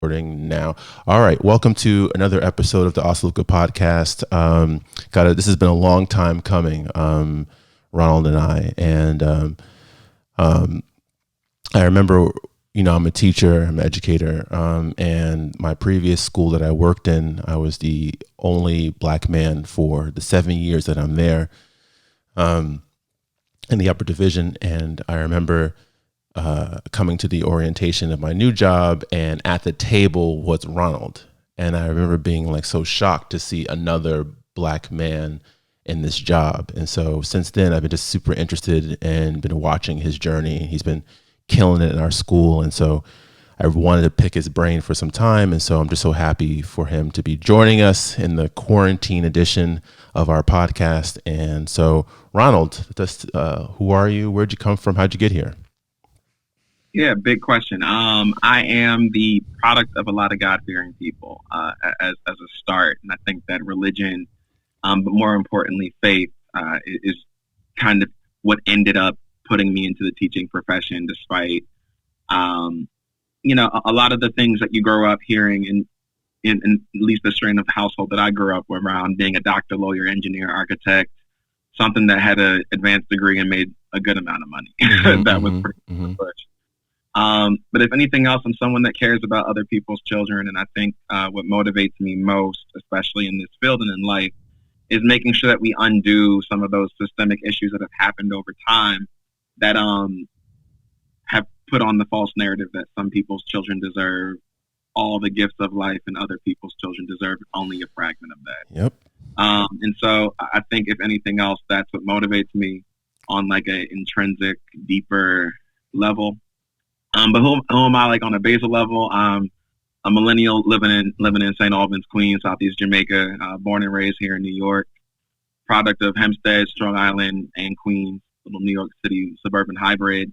recording now. All right. Welcome to another episode of the Asoluka Podcast. This has been a long time coming, Ronald and I. And I remember, I'm a teacher, I'm an educator. And my previous school that I worked in, I was the only Black man for the 7 years that I'm there in the upper division. And I remember coming to the orientation of my new job, and at the table was Ronald. And I remember being like so shocked to see another Black man in this job. And so since then, I've been just super interested and been watching his journey. He's been killing it in our school. And so I wanted to pick his brain for some time. And so I'm just so happy for him to be joining us in the quarantine edition of our podcast. And so, Ronald, who are you? Where'd you come from? How'd you get here? Yeah, big question. I am the product of a lot of God-fearing people as a start. And I think that religion, but more importantly, faith is kind of what ended up putting me into the teaching profession, despite, a lot of the things that you grow up hearing in at least the strain of household that I grew up around, being a doctor, lawyer, engineer, architect, something that had an advanced degree and made a good amount of money. That was pretty much. But if anything else, I'm someone that cares about other people's children. And I think what motivates me most, especially in this field and in life, is making sure that we undo some of those systemic issues that have happened over time that have put on the false narrative that some people's children deserve all the gifts of life and other people's children deserve only a fragment of that. Yep. And so I think if anything else, that's what motivates me on like an intrinsic, deeper level. But who am I like on a basal level? I'm a millennial living in St. Albans, Queens, Southeast Jamaica, born and raised here in New York, product of Hempstead, Strong Island, and Queens, little New York City suburban hybrid.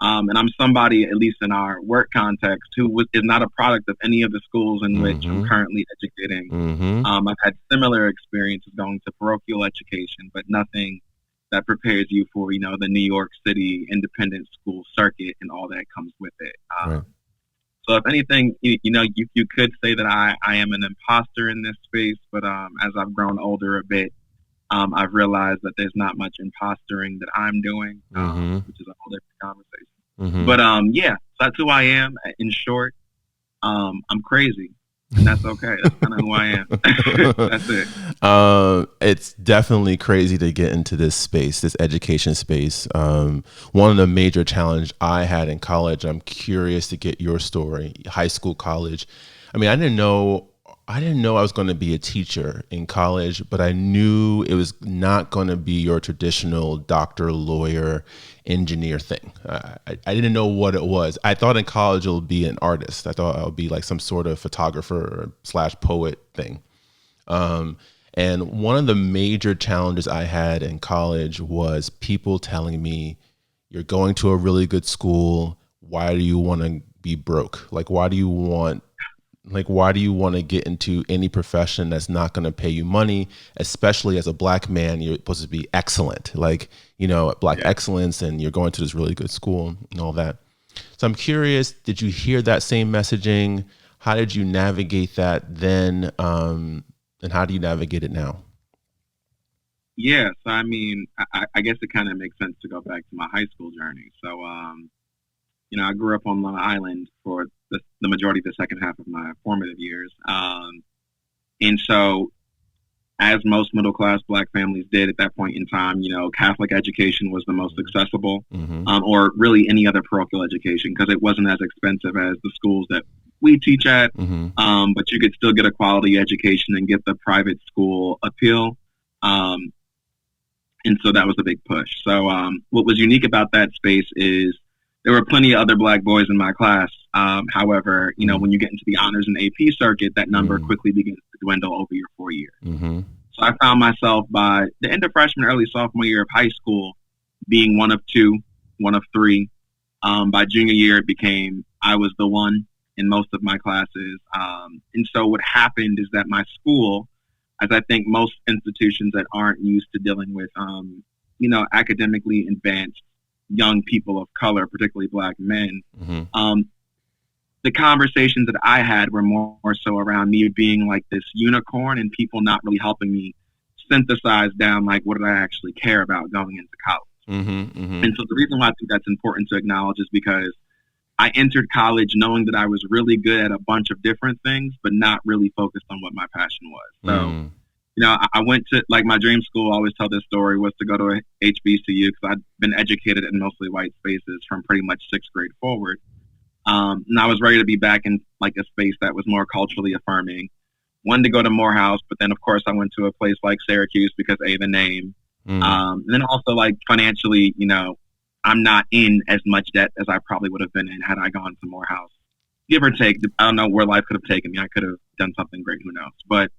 And I'm somebody, at least in our work context, who is not a product of any of the schools in which I'm currently educating. I've had similar experiences going to parochial education, but nothing that prepares you for, the New York City independent school circuit and all that comes with it. Right. So if anything, you could say that I am an imposter in this space, but as I've grown older a bit, I've realized that there's not much impostering that I'm doing, which is a whole different conversation. But so that's who I am. In short, I'm crazy. And that's okay. That's kind of who I am. That's it. It's definitely crazy to get into this space, this education space. One of the major challenges I had in college, I'm curious to get your story, high school, college. I mean, I didn't know I was going to be a teacher in college, but I knew it was not going to be your traditional doctor, lawyer, engineer thing. I didn't know what it was. I thought in college it would be an artist. I thought I would be like some sort of photographer / poet thing. And one of the major challenges I had in college was people telling me, you're going to a really good school. Why do you want to be broke? Why do you want to get into any profession that's not going to pay you money, especially as a Black man? You're supposed to be excellent, Black excellence, and you're going to this really good school and all that. So I'm curious, did you hear that same messaging? How did you navigate that then? And how do you navigate it now? Yeah, so I mean, I guess it kind of makes sense to go back to my high school journey. So, I grew up on Long Island for the majority of the second half of my formative years. And so, as most middle-class Black families did at that point in time, Catholic education was the most accessible, or really any other parochial education, because it wasn't as expensive as the schools that we teach at, but you could still get a quality education and get the private school appeal. And so that was a big push. So what was unique about that space is there were plenty of other Black boys in my class. However, when you get into the honors and AP circuit, that number quickly begins to dwindle over your 4 years. So I found myself by the end of freshman, early sophomore year of high school being one of two, one of three. By junior year, it became I was the one in most of my classes. And so what happened is that my school, as I think most institutions that aren't used to dealing with, academically advanced young people of color, particularly Black men, the conversations that I had were more so around me being like this unicorn and people not really helping me synthesize down like what did I actually care about going into college. And so the reason why I think that's important to acknowledge is because I entered college knowing that I was really good at a bunch of different things, but not really focused on what my passion was. So, I went to, like, my dream school, I always tell this story, was to go to a HBCU because I'd been educated in mostly white spaces from pretty much sixth grade forward. And I was ready to be back in like a space that was more culturally affirming. Wanted to go to Morehouse, but then of course I went to a place like Syracuse because the name. And then also like financially, I'm not in as much debt as I probably would have been in had I gone to Morehouse. Give or take, I don't know where life could have taken me. I could have done something great, who knows? But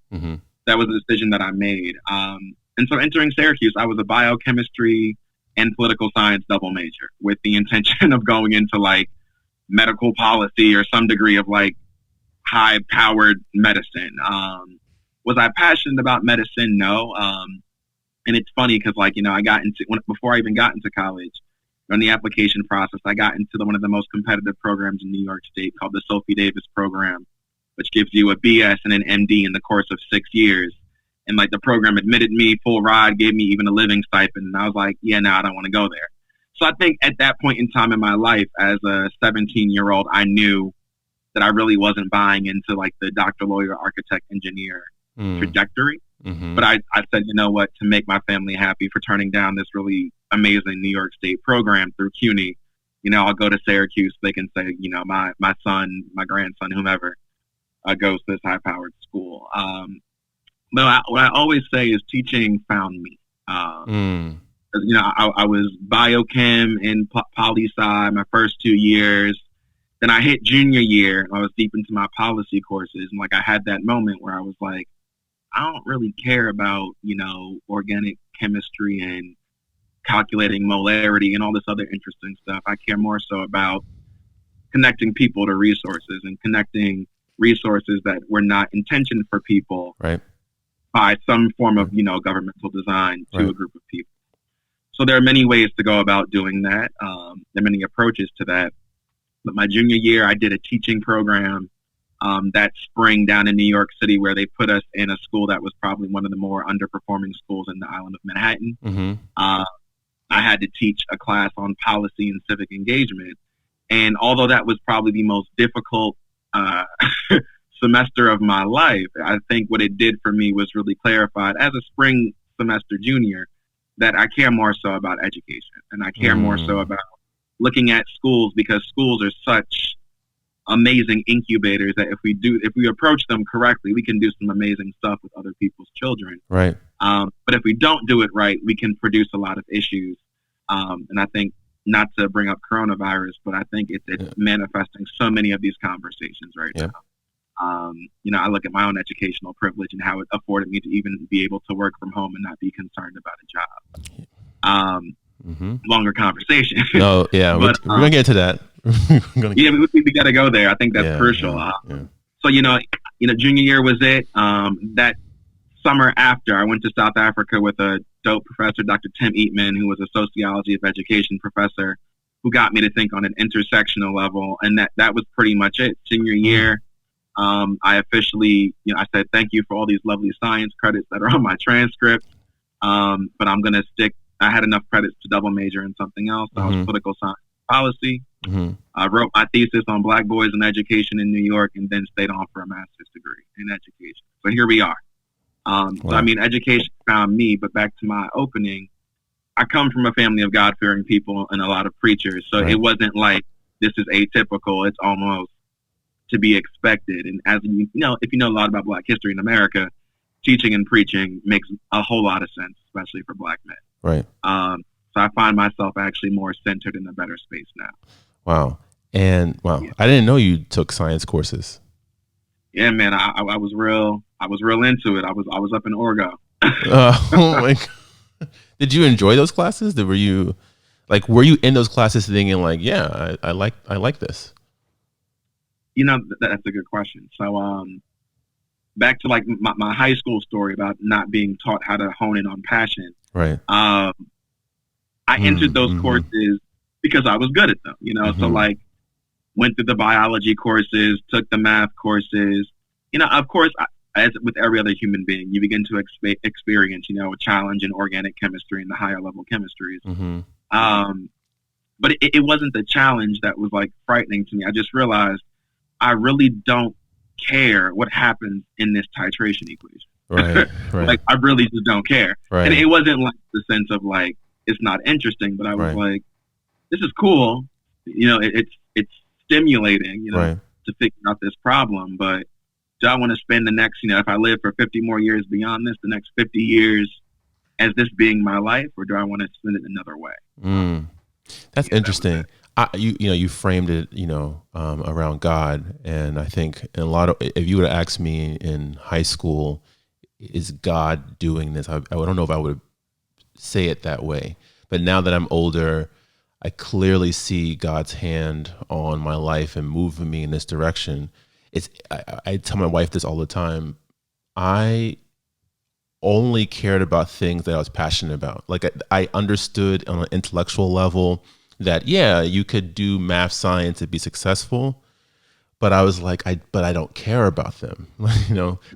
that was a decision that I made. And so entering Syracuse, I was a biochemistry and political science double major with the intention of going into like medical policy or some degree of like high-powered medicine. Was I passionate about medicine? No. And it's funny because like, I got into, before I even got into college, on the application process, I got into one of the most competitive programs in New York State called the Sophie Davis program, which gives you a BS and an MD in the course of 6 years. And like the program admitted me, full ride, gave me even a living stipend. And I was like, yeah, no, I don't want to go there. So I think at that point in time in my life, as a 17-year-old, I knew that I really wasn't buying into like the doctor, lawyer, architect, engineer trajectory. But I said, you know what, to make my family happy for turning down this really amazing New York State program through CUNY, I'll go to Syracuse. They can say, my son, my grandson, whomever goes to this high-powered school. But what I always say is teaching found me. I was biochem and poli-sci my first 2 years. Then I hit junior year. I was deep into my policy courses. And like I had that moment where I was like, I don't really care about, organic chemistry and calculating molarity and all this other interesting stuff. I care more so about connecting people to resources and connecting resources that were not intentioned for people by some form of, governmental design to a group of people. So there are many ways to go about doing that. There are many approaches to that. But my junior year, I did a teaching program that spring down in New York City where they put us in a school that was probably one of the more underperforming schools in the island of Manhattan. I had to teach a class on policy and civic engagement. And although that was probably the most difficult semester of my life, I think what it did for me was really clarified as a spring semester junior that I care more so about education and I care more so about looking at schools because schools are such amazing incubators that if we approach them correctly, we can do some amazing stuff with other people's children. Right. But if we don't do it right, we can produce a lot of issues. And I think, not to bring up coronavirus, but I think it's manifesting so many of these conversations right now. I look at my own educational privilege and how it afforded me to even be able to work from home and not be concerned about a job. Longer conversation. No, yeah, but, we're gonna get to that. We got to go there. I think that's crucial. So junior year was it. That summer after, I went to South Africa with a dope professor, Dr. Tim Eatman, who was a sociology of education professor, who got me to think on an intersectional level, and that was pretty much it. Senior year, I officially, I said thank you for all these lovely science credits that are on my transcript, but I'm gonna stick. I had enough credits to double major in something else. I was political science policy. I wrote my thesis on Black boys in education in New York and then stayed on for a master's degree in education. So here we are. So, education found me, but back to my opening, I come from a family of God-fearing people and a lot of preachers. So it wasn't like this is atypical. It's almost to be expected. And as if you know a lot about Black history in America, teaching and preaching makes a whole lot of sense, especially for Black men. Right. So I find myself actually more centered in a better space now. Wow. And I didn't know you took science courses. Yeah, man. I was real into it. I was up in Orgo. Oh my God. Did you enjoy those classes? Were you in those classes thinking like, yeah, I like this? That's a good question. So, back to like my high school story about not being taught how to hone in on passion. Right. I entered those courses because I was good at them, So like went through the biology courses, took the math courses. Of course, as with every other human being, you begin to experience, a challenge in organic chemistry and the higher level chemistries. Mm-hmm. But it wasn't the challenge that was like frightening to me. I just realized I really don't care what happens in this titration equation. Right. Like, I really just don't care. Right. And it wasn't like the sense of like, it's not interesting, but I was like, this is cool. It's stimulating, to figure out this problem. But do I want to spend the next, if I live for 50 more years beyond this, the next 50 years as this being my life, or do I want to spend it another way? That's interesting. You framed it, around God. And I think if you would have asked me in high school, is God doing this? I don't know if I would say it that way. But now that I'm older, I clearly see God's hand on my life and moving me in this direction. I tell my wife this all the time. I only cared about things that I was passionate about. Like I understood on an intellectual level that, you could do math, science and be successful. But I was like, but I don't care about them.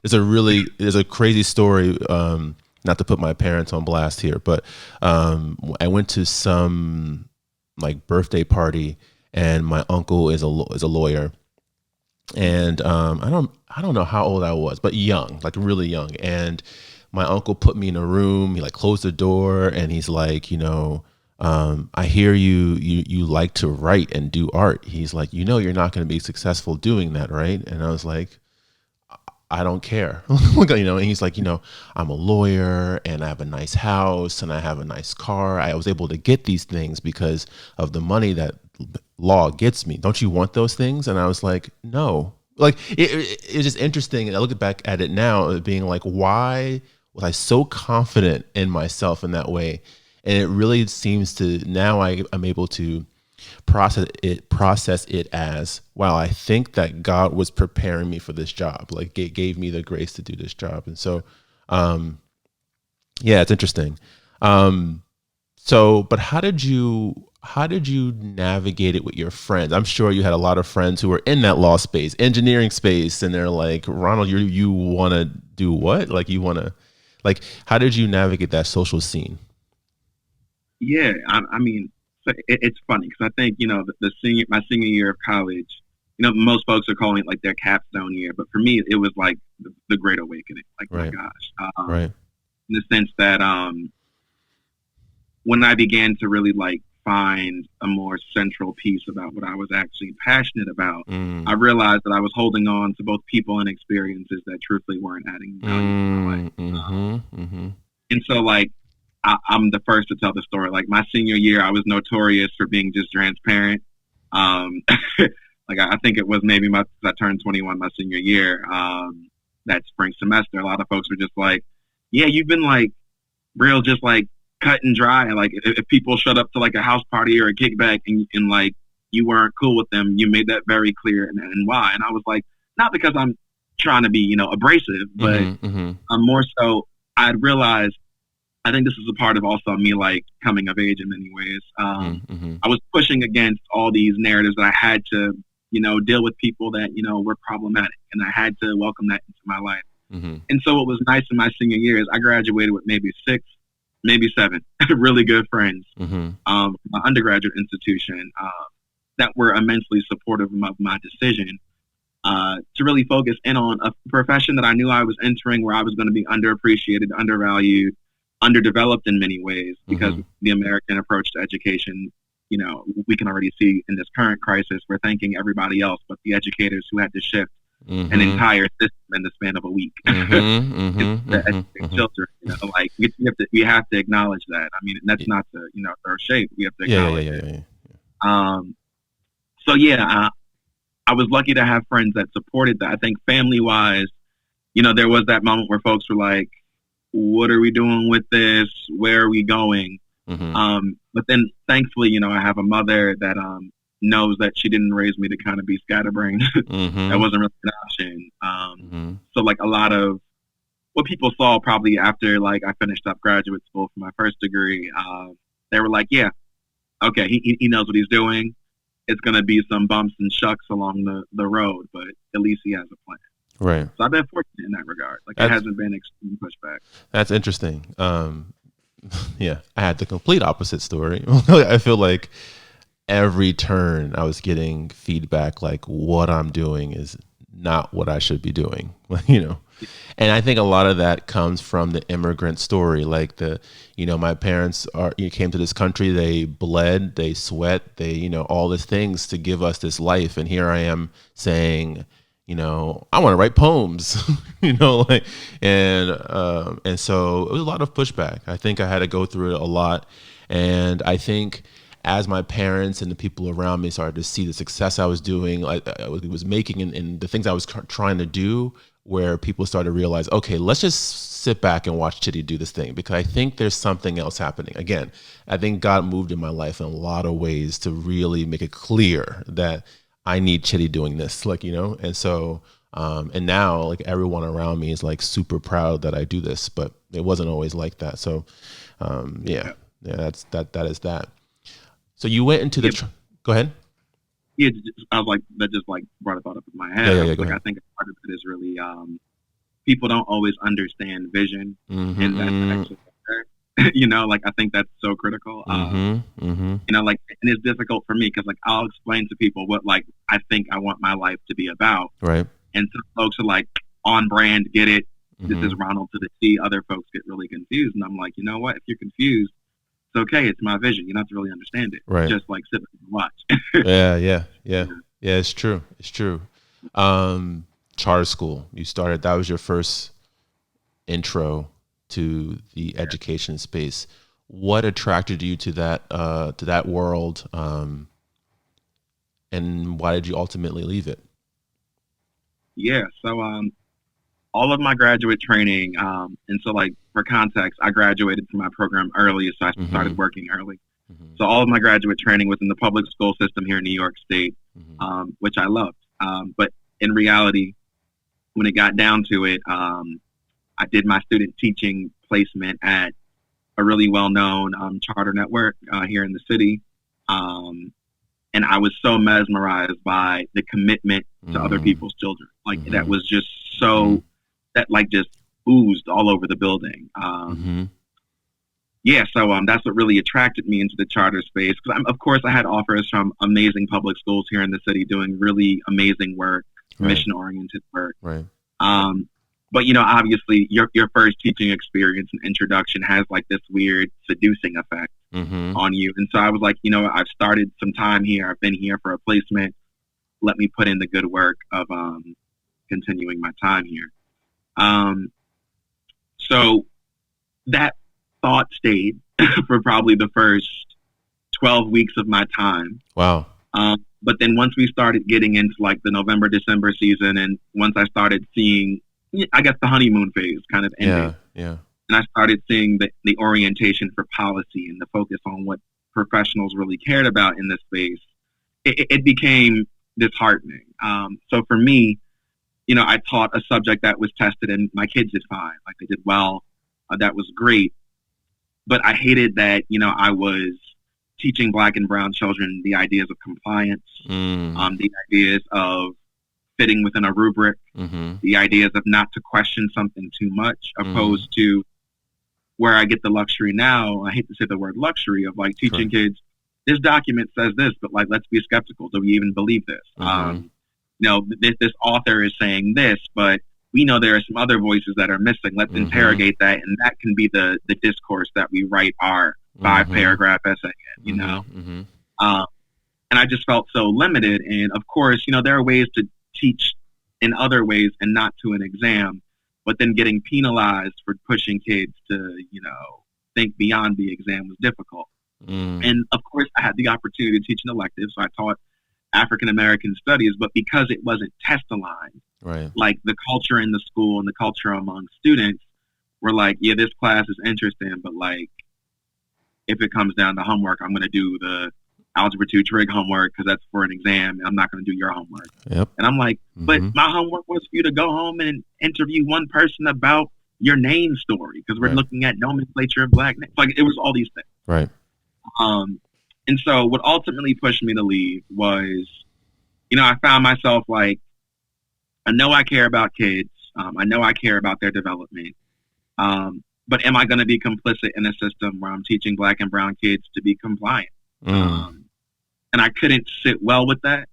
There's a crazy story, not to put my parents on blast here, but I went to some like birthday party and my uncle is a lawyer. And I don't know how old I was, but young, like really young. And my uncle put me in a room. He like closed the door and he's like, I hear you like to write and do art. He's like, you're not going to be successful doing that, right? And I was like, I don't care. And he's like, I'm a lawyer and I have a nice house and I have a nice car. I was able to get these things because of the money that law gets me. Don't you want those things? And I was like, no. Like it's just interesting. And I look back at it now being like, why was I so confident in myself in that way? And it really seems to now I'm able to process it as, wow, I think that God was preparing me for this job. Like it gave me the grace to do this job. And so, it's interesting. But how did you navigate it with your friends? I'm sure you had a lot of friends who were in that law space, engineering space, and they're like, Ronald, you want to do what? Like how did you navigate that social scene? Yeah, I mean, it's funny because I think, my senior year of college, most folks are calling it like their capstone year, but for me, it was like the Great Awakening. Like, my gosh, right. In the sense that when I began to really like find a more central piece about what I was actually passionate about, I realized that I was holding on to both people and experiences that truthfully weren't adding value to my life. And so, like, I'm the first to tell the story. Like my senior year, I was notorious for being just transparent. Like I think it was maybe I turned 21 my senior year. That spring semester, a lot of folks were just like, "Yeah, you've been like real, just like cut and dry." And like if people showed up to like a house party or a kickback and like you weren't cool with them, you made that very clear and why. And I was like, not because I'm trying to be abrasive, but more so I'd realized. I think this is a part of also me like coming of age in many ways. I was pushing against all these narratives that I had to, deal with people that, were problematic, and I had to welcome that into my life. And so what was nice in my senior year is I graduated with maybe 6, maybe 7 really good friends from my undergraduate institution that were immensely supportive of my decision to really focus in on a profession that I knew I was entering where I was going to be underappreciated, undervalued, underdeveloped in many ways because the American approach to education, we can already see in this current crisis, we're thanking everybody else but the educators who had to shift an entire system in the span of a week. Children, like we have to acknowledge that. I mean, that's not to throw shade. We have to acknowledge it. I was lucky to have friends that supported that. I think family wise, there was that moment where folks were like, what are we doing with this? Where are we going? But then thankfully, I have a mother that knows that she didn't raise me to kind of be scatterbrained. That wasn't really an option. So like a lot of what people saw probably after like I finished up graduate school for my first degree, they were like, yeah, okay, he knows what he's doing. it's going to be some bumps and shucks along the road, but at least he has a plan. Right. So I've been fortunate in that regard. Like, it hasn't been extreme pushback. That's interesting. Yeah, I had the complete opposite story. I feel like every turn I was getting feedback like what I'm doing is not what I should be doing, And I think a lot of that comes from the immigrant story. Like my parents came to this country, they bled, they sweat, they, all these things to give us this life. And here I am saying, I want to write poems, and so it was a lot of pushback. I think I had to go through it a lot. And I think as my parents and the people around me started to see the success I was doing, I was making and the things I was trying to do, where people started to realize, okay, let's just sit back and watch Chitty do this thing, because I think there's something else happening. Again, I think God moved in my life in a lot of ways to really make it clear that I need Chitty doing this, and so, and now like everyone around me is like super proud that I do this, but it wasn't always like that. So, that is that. So you went into go ahead. Yeah, I was like, that just like brought a thought up in my head. Yeah, I think part of it is really, people don't always understand vision in that direction. Like, I think that's so critical. Like, and it's difficult for me because like I'll explain to people what like I think I want my life to be about, right? And some folks are like on brand, get it. This is Ronald to the T. Other folks get really confused, and I'm like, you know what? If you're confused, it's okay. It's my vision. You don't have to really understand it. Right. Just like sit back and watch. Yeah. It's true. Charter school. You started. That was your first intro to the education space. What attracted you to that world, and why did you ultimately leave it? Yeah, so all of my graduate training, and so like for context, I graduated from my program early, so I started working early. So all of my graduate training was in the public school system here in New York State, which I loved. But in reality, when it got down to it, I did my student teaching placement at a really well-known charter network here in the city. And I was so mesmerized by the commitment to other people's children. Like that was just so, that like just oozed all over the building. Yeah, so that's what really attracted me into the charter space. Because of course I had offers from amazing public schools here in the city doing really amazing work, mission-oriented work. Right. But obviously your first teaching experience and introduction has like this weird seducing effect on you. And so I was like, I've started some time here. I've been here for a placement. Let me put in the good work of continuing my time here. So that thought stayed for probably the first 12 weeks of my time. Wow. But then once we started getting into like the November, December season, and once I started seeing, I guess the honeymoon phase kind of ended. Yeah. And I started seeing the orientation for policy and the focus on what professionals really cared about in this space. It became disheartening. So for me, I taught a subject that was tested and my kids did fine. Like they did well. That was great. But I hated that, I was teaching Black and brown children the ideas of compliance, the ideas of fitting within a rubric, the ideas of not to question something too much, opposed to where I get the luxury now. I hate to say the word luxury of like teaching kids, this document says this, but like, let's be skeptical. Do we even believe this? This author is saying this, but we know there are some other voices that are missing. Let's interrogate that. And that can be the discourse that we write our 5-paragraph essay in, And I just felt so limited. And of course, there are ways to teach in other ways and not to an exam, but then getting penalized for pushing kids to, think beyond the exam was difficult. And of course, I had the opportunity to teach an elective. So I taught African American studies, but because it wasn't test aligned, like the culture in the school and the culture among students were like, yeah, this class is interesting, but like, if it comes down to homework, I'm going to do the Algebra 2 trig homework because that's for an exam, and I'm not going to do your homework. And I'm like, but my homework was for you to go home and interview one person about your name story because we're looking at nomenclature of Black names. Like it was all these things. And so what ultimately pushed me to leave was, I found myself like, I know I care about kids. I know I care about their development. But am I going to be complicit in a system where I'm teaching Black and brown kids to be compliant? And I couldn't sit well with that.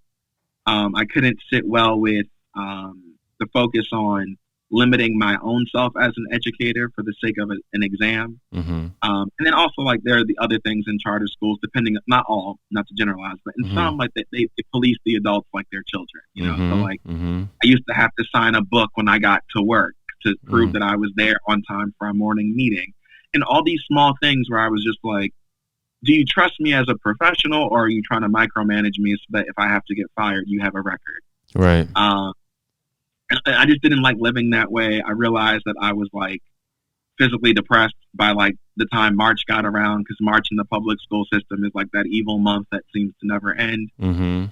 I couldn't sit well with the focus on limiting my own self as an educator for the sake of an exam. And then also, like, there are the other things in charter schools, depending, not all, not to generalize, but in some, like, they police the adults like their children, So, like, I used to have to sign a book when I got to work to prove that I was there on time for a morning meeting. And all these small things where I was just like, do you trust me as a professional, or are you trying to micromanage me so that if I have to get fired, you have a record? Right. I just didn't like living that way. I realized that I was like physically depressed by like the time March got around, because March in the public school system is like that evil month that seems to never end. And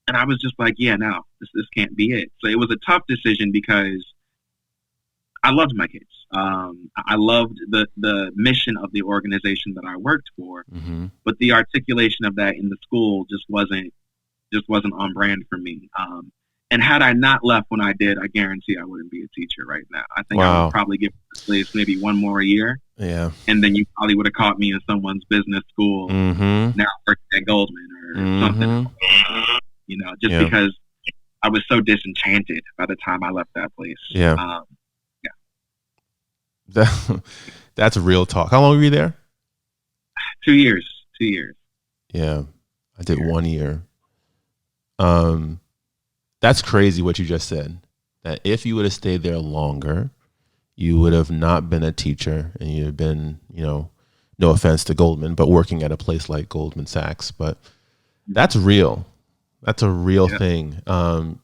I was just like, yeah, no, this can't be it. So it was a tough decision because I loved my kids. I loved the mission of the organization that I worked for, but the articulation of that in the school just wasn't on brand for me. And had I not left when I did, I guarantee I wouldn't be a teacher right now. I think I would probably give this place maybe one more year. Yeah. And then you probably would have caught me in someone's business school, now working at Goldman or something, just because I was so disenchanted by the time I left that place. Yeah. That's real talk. How long were you there? 2 years. Yeah. I did 1 year. That's crazy what you just said. That if you would have stayed there longer, you would have not been a teacher, and you'd have been, no offense to Goldman, but working at a place like Goldman Sachs. But that's real. That's a real thing. And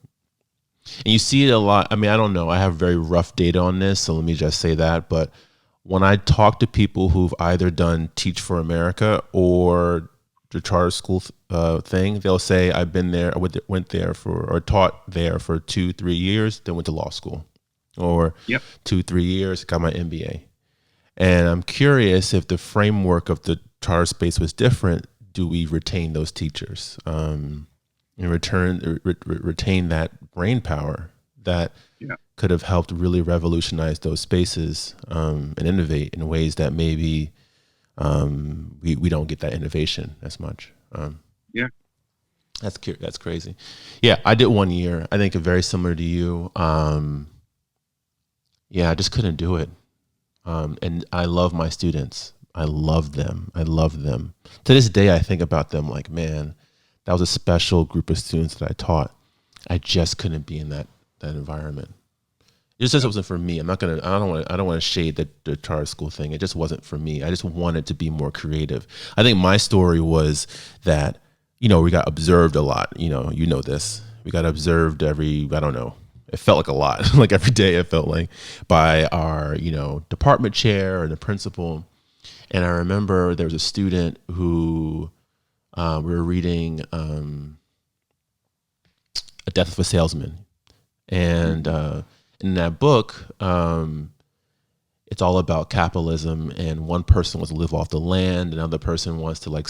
you see it a lot. I mean, I don't know. I have very rough data on this, so let me just say that. But when I talk to people who've either done Teach for America or the charter school thing, they'll say, I've been there, I went there or taught there for 2-3 years, then went to law school, or 2-3 years, got my MBA. And I'm curious, if the framework of the charter space was different, do we retain those teachers and retain that brain power that could have helped really revolutionize those spaces and innovate in ways that maybe we don't get that innovation as much. That's crazy. Yeah, I did 1 year. I think very similar to you. I just couldn't do it. And I love my students. I love them. To this day, I think about them like, man, that was a special group of students that I taught. I just couldn't be in that environment. It just wasn't for me. I don't want to shade the charter school thing. It just wasn't for me. I just wanted to be more creative. I think my story was that, we got observed a lot. You know this. We got observed it felt like a lot, like every day it felt like, by our, department chair and the principal. And I remember there was a student who we were reading A Death of a Salesman. And in that book, it's all about capitalism, and one person wants to live off the land, another person wants to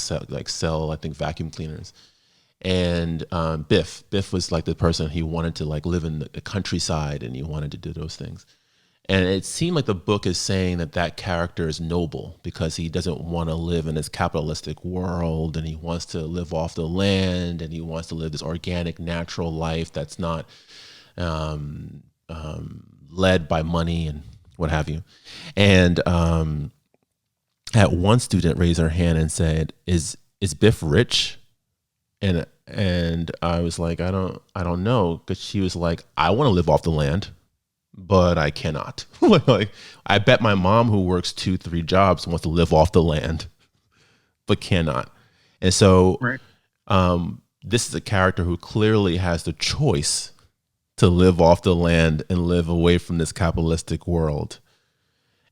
sell I think vacuum cleaners. And Biff was like the person, he wanted to live in the countryside, and he wanted to do those things. And it seemed like the book is saying that character is noble because he doesn't want to live in this capitalistic world, and he wants to live off the land, and he wants to live this organic, natural life that's not led by money and what have you. And had one student raise her hand and said, "Is Biff rich?" And I was like, I don't know, because she was like, I want to live off the land, but I cannot. Like, I bet my mom, who works 2-3 jobs, wants to live off the land, but cannot. And so, this is a character who clearly has the choice to live off the land and live away from this capitalistic world.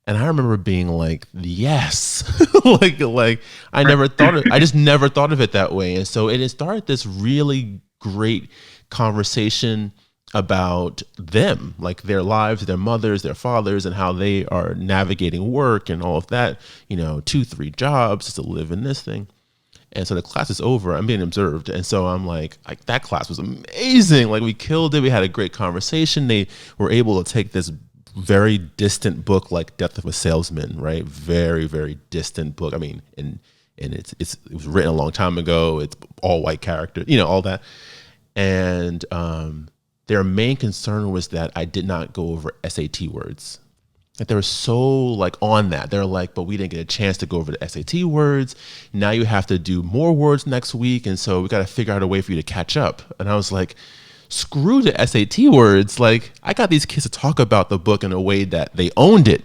And I remember being like, yes, like I just never thought of it that way. And so it has started this really great conversation about them, like their lives, their mothers, their fathers, and how they are navigating work and all of that, 2-3 jobs to live in this thing. And so the class is over. I'm being observed. And so I'm like, that class was amazing. Like, we killed it. We had a great conversation. They were able to take this very distant book like Death of a Salesman, right? Very, very distant book. I mean, and it was written a long time ago. It's all white character, all that. And their main concern was that I did not go over SAT words. Like, they were so like on that. They're like, but we didn't get a chance to go over the SAT words. Now you have to do more words next week. And so we got to figure out a way for you to catch up. And I was like, screw the SAT words. Like, I got these kids to talk about the book in a way that they owned it.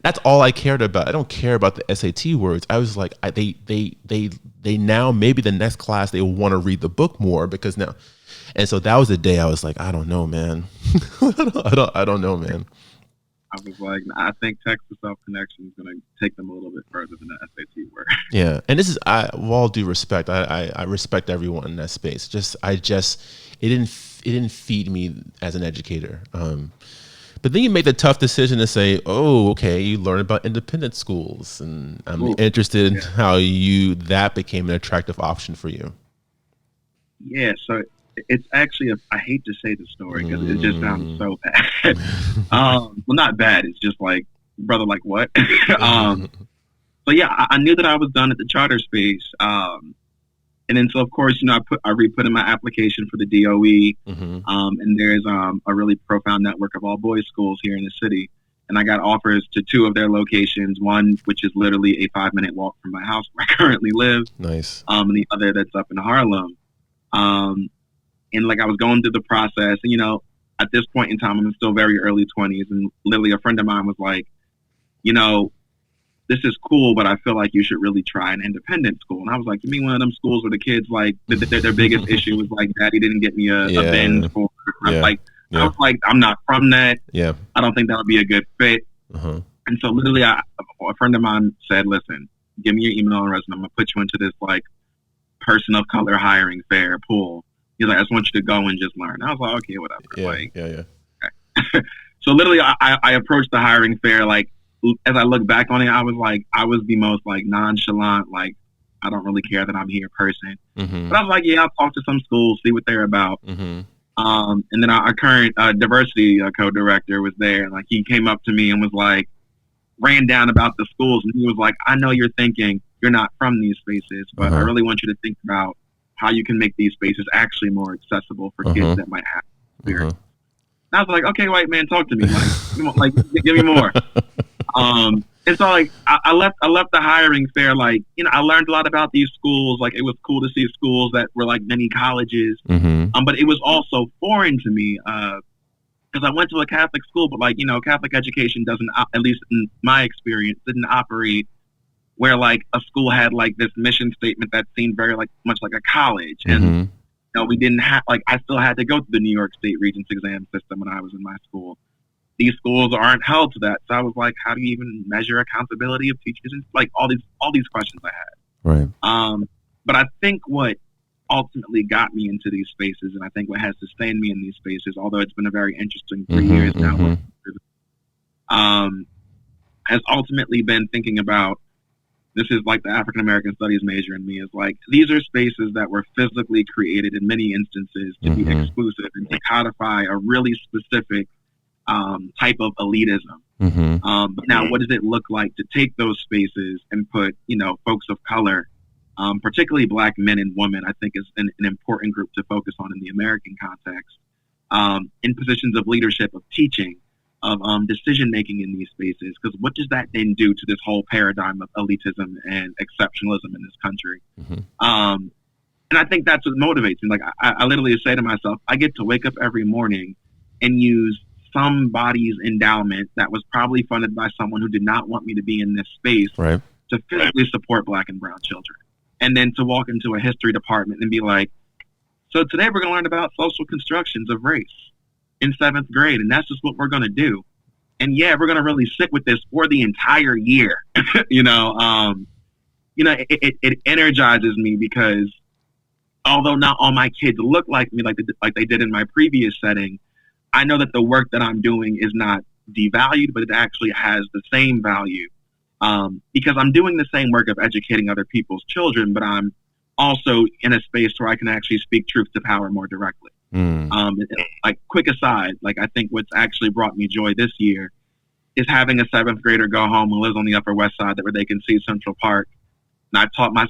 That's all I cared about. I don't care about the SAT words. I was like, they now, maybe the next class, they will want to read the book more because now. And so that was the day I was like, I don't know, man. I don't know, man. I was like, I think text to self connection is going to take them a little bit further than the SAT word. Yeah, and this is, with all due respect, I respect everyone in that space. It didn't feed me as an educator. But then you make the tough decision to say, oh, okay, you learn about independent schools, and I'm interested in how that became an attractive option for you. Yeah, so it's actually, I hate to say the story because it just sounds so bad. Well, not bad. It's just like, brother, like what? So yeah, I knew that I was done at the charter space. And then, so of course, I re-put in my application for the DOE. And there's a really profound network of all boys schools here in the city. And I got offers to 2 of their locations, one which is literally a 5-minute walk from my house where I currently live. Nice. And the other that's up in Harlem. And like, I was going through the process, and at this point in time, I'm still very early 20s, and literally a friend of mine was like, this is cool, but I feel like you should really try an independent school. And I was like, you mean one of them schools where the kids, like, their biggest issue was like, Daddy didn't get me a bin for. I was like, I'm not from that. Yeah. I don't think that would be a good fit. And so literally, a friend of mine said, listen, give me your email and resume. I'm gonna put you into this like person of color hiring fair pool. He's like, I just want you to go and just learn. I was like, okay, whatever. Yeah. Okay. So literally, I approached the hiring fair. Like, as I look back on it, I was like, I was the most like nonchalant, like, I don't really care that I'm here person. But I was like, yeah, I'll talk to some schools, see what they're about. And then our current diversity co-director was there. And like, he came up to me and was like, ran down about the schools. And he was like, I know you're thinking you're not from these spaces, but I really want you to think about how you can make these spaces actually more accessible for kids that might have experience. And I was like, okay, white man, talk to me. Like, give me more. And so like, I left the hiring fair. Like, I learned a lot about these schools. Like, it was cool to see schools that were like mini colleges. But it was also foreign to me, because I went to a Catholic school, but like, Catholic education doesn't, at least in my experience, didn't operate where like a school had like this mission statement that seemed very like much like a college. And we didn't have, like, I still had to go through the New York State Regents exam system when I was in my school. These schools aren't held to that. So I was like, how do you even measure accountability of teachers? And like all these questions I had. Right. But I think what ultimately got me into these spaces, and I think what has sustained me in these spaces, although it's been a very interesting 3 years now, has ultimately been thinking about, this is like the African American Studies major in me, is like, these are spaces that were physically created in many instances to be exclusive and to codify a really specific type of elitism. But now, what does it look like to take those spaces and put, folks of color, particularly Black men and women, I think is an important group to focus on in the American context, in positions of leadership, of teaching, of decision-making in these spaces? Because what does that then do to this whole paradigm of elitism and exceptionalism in this country? And I think that's what motivates me. Like, I literally say to myself, I get to wake up every morning and use somebody's endowment that was probably funded by someone who did not want me to be in this space to physically support Black and brown children. And then to walk into a history department and be like, so today we're going to learn about social constructions of race in 7th grade. And that's just what we're going to do. And yeah, we're going to really sit with this for the entire year. It energizes me because although not all my kids look like me, like they did in my previous setting, I know that the work that I'm doing is not devalued, but it actually has the same value Because I'm doing the same work of educating other people's children, but I'm also in a space where I can actually speak truth to power more directly. Like, quick aside, like, I think what's actually brought me joy this year is having a 7th grader go home who lives on the Upper West Side where they can see Central Park. And I taught my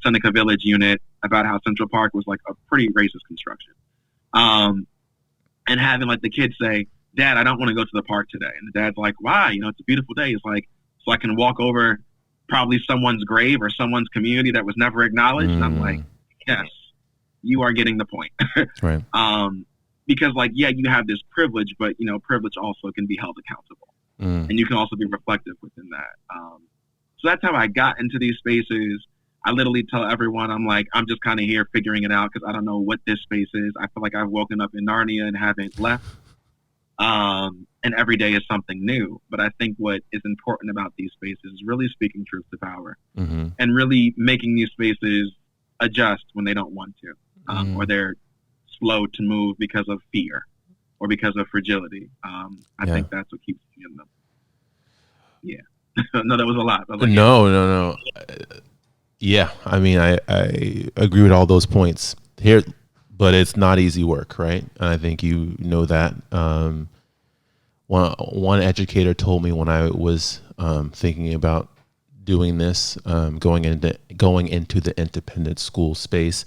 Seneca Village unit about how Central Park was like a pretty racist construction. And having like the kids say, "Dad, I don't want to go to the park today." And the dad's like, "Why? You know, it's a beautiful day." It's like, so I can walk over probably someone's grave or someone's community that was never acknowledged. And I'm like, yes, you are getting the point. Right. Because, like, yeah, you have this privilege, but, you know, privilege also can be held accountable. And you can also be reflective within that. So that's how I got into these spaces. I literally tell everyone, I'm like, I'm just kind of here figuring it out because I don't know what this space is. I feel like I've woken up in Narnia and haven't left. And every day is something new. But I think what is important about these spaces is really speaking truth to power and really making these spaces adjust when they don't want to, or they're slow to move because of fear or because of fragility. I think that's what keeps me in them. Yeah. No, that was a lot. Like, no. Yeah, I mean, I agree with all those points here, but it's not easy work, right? And I think you know that. One educator told me when I was thinking about doing this, going into the independent school space,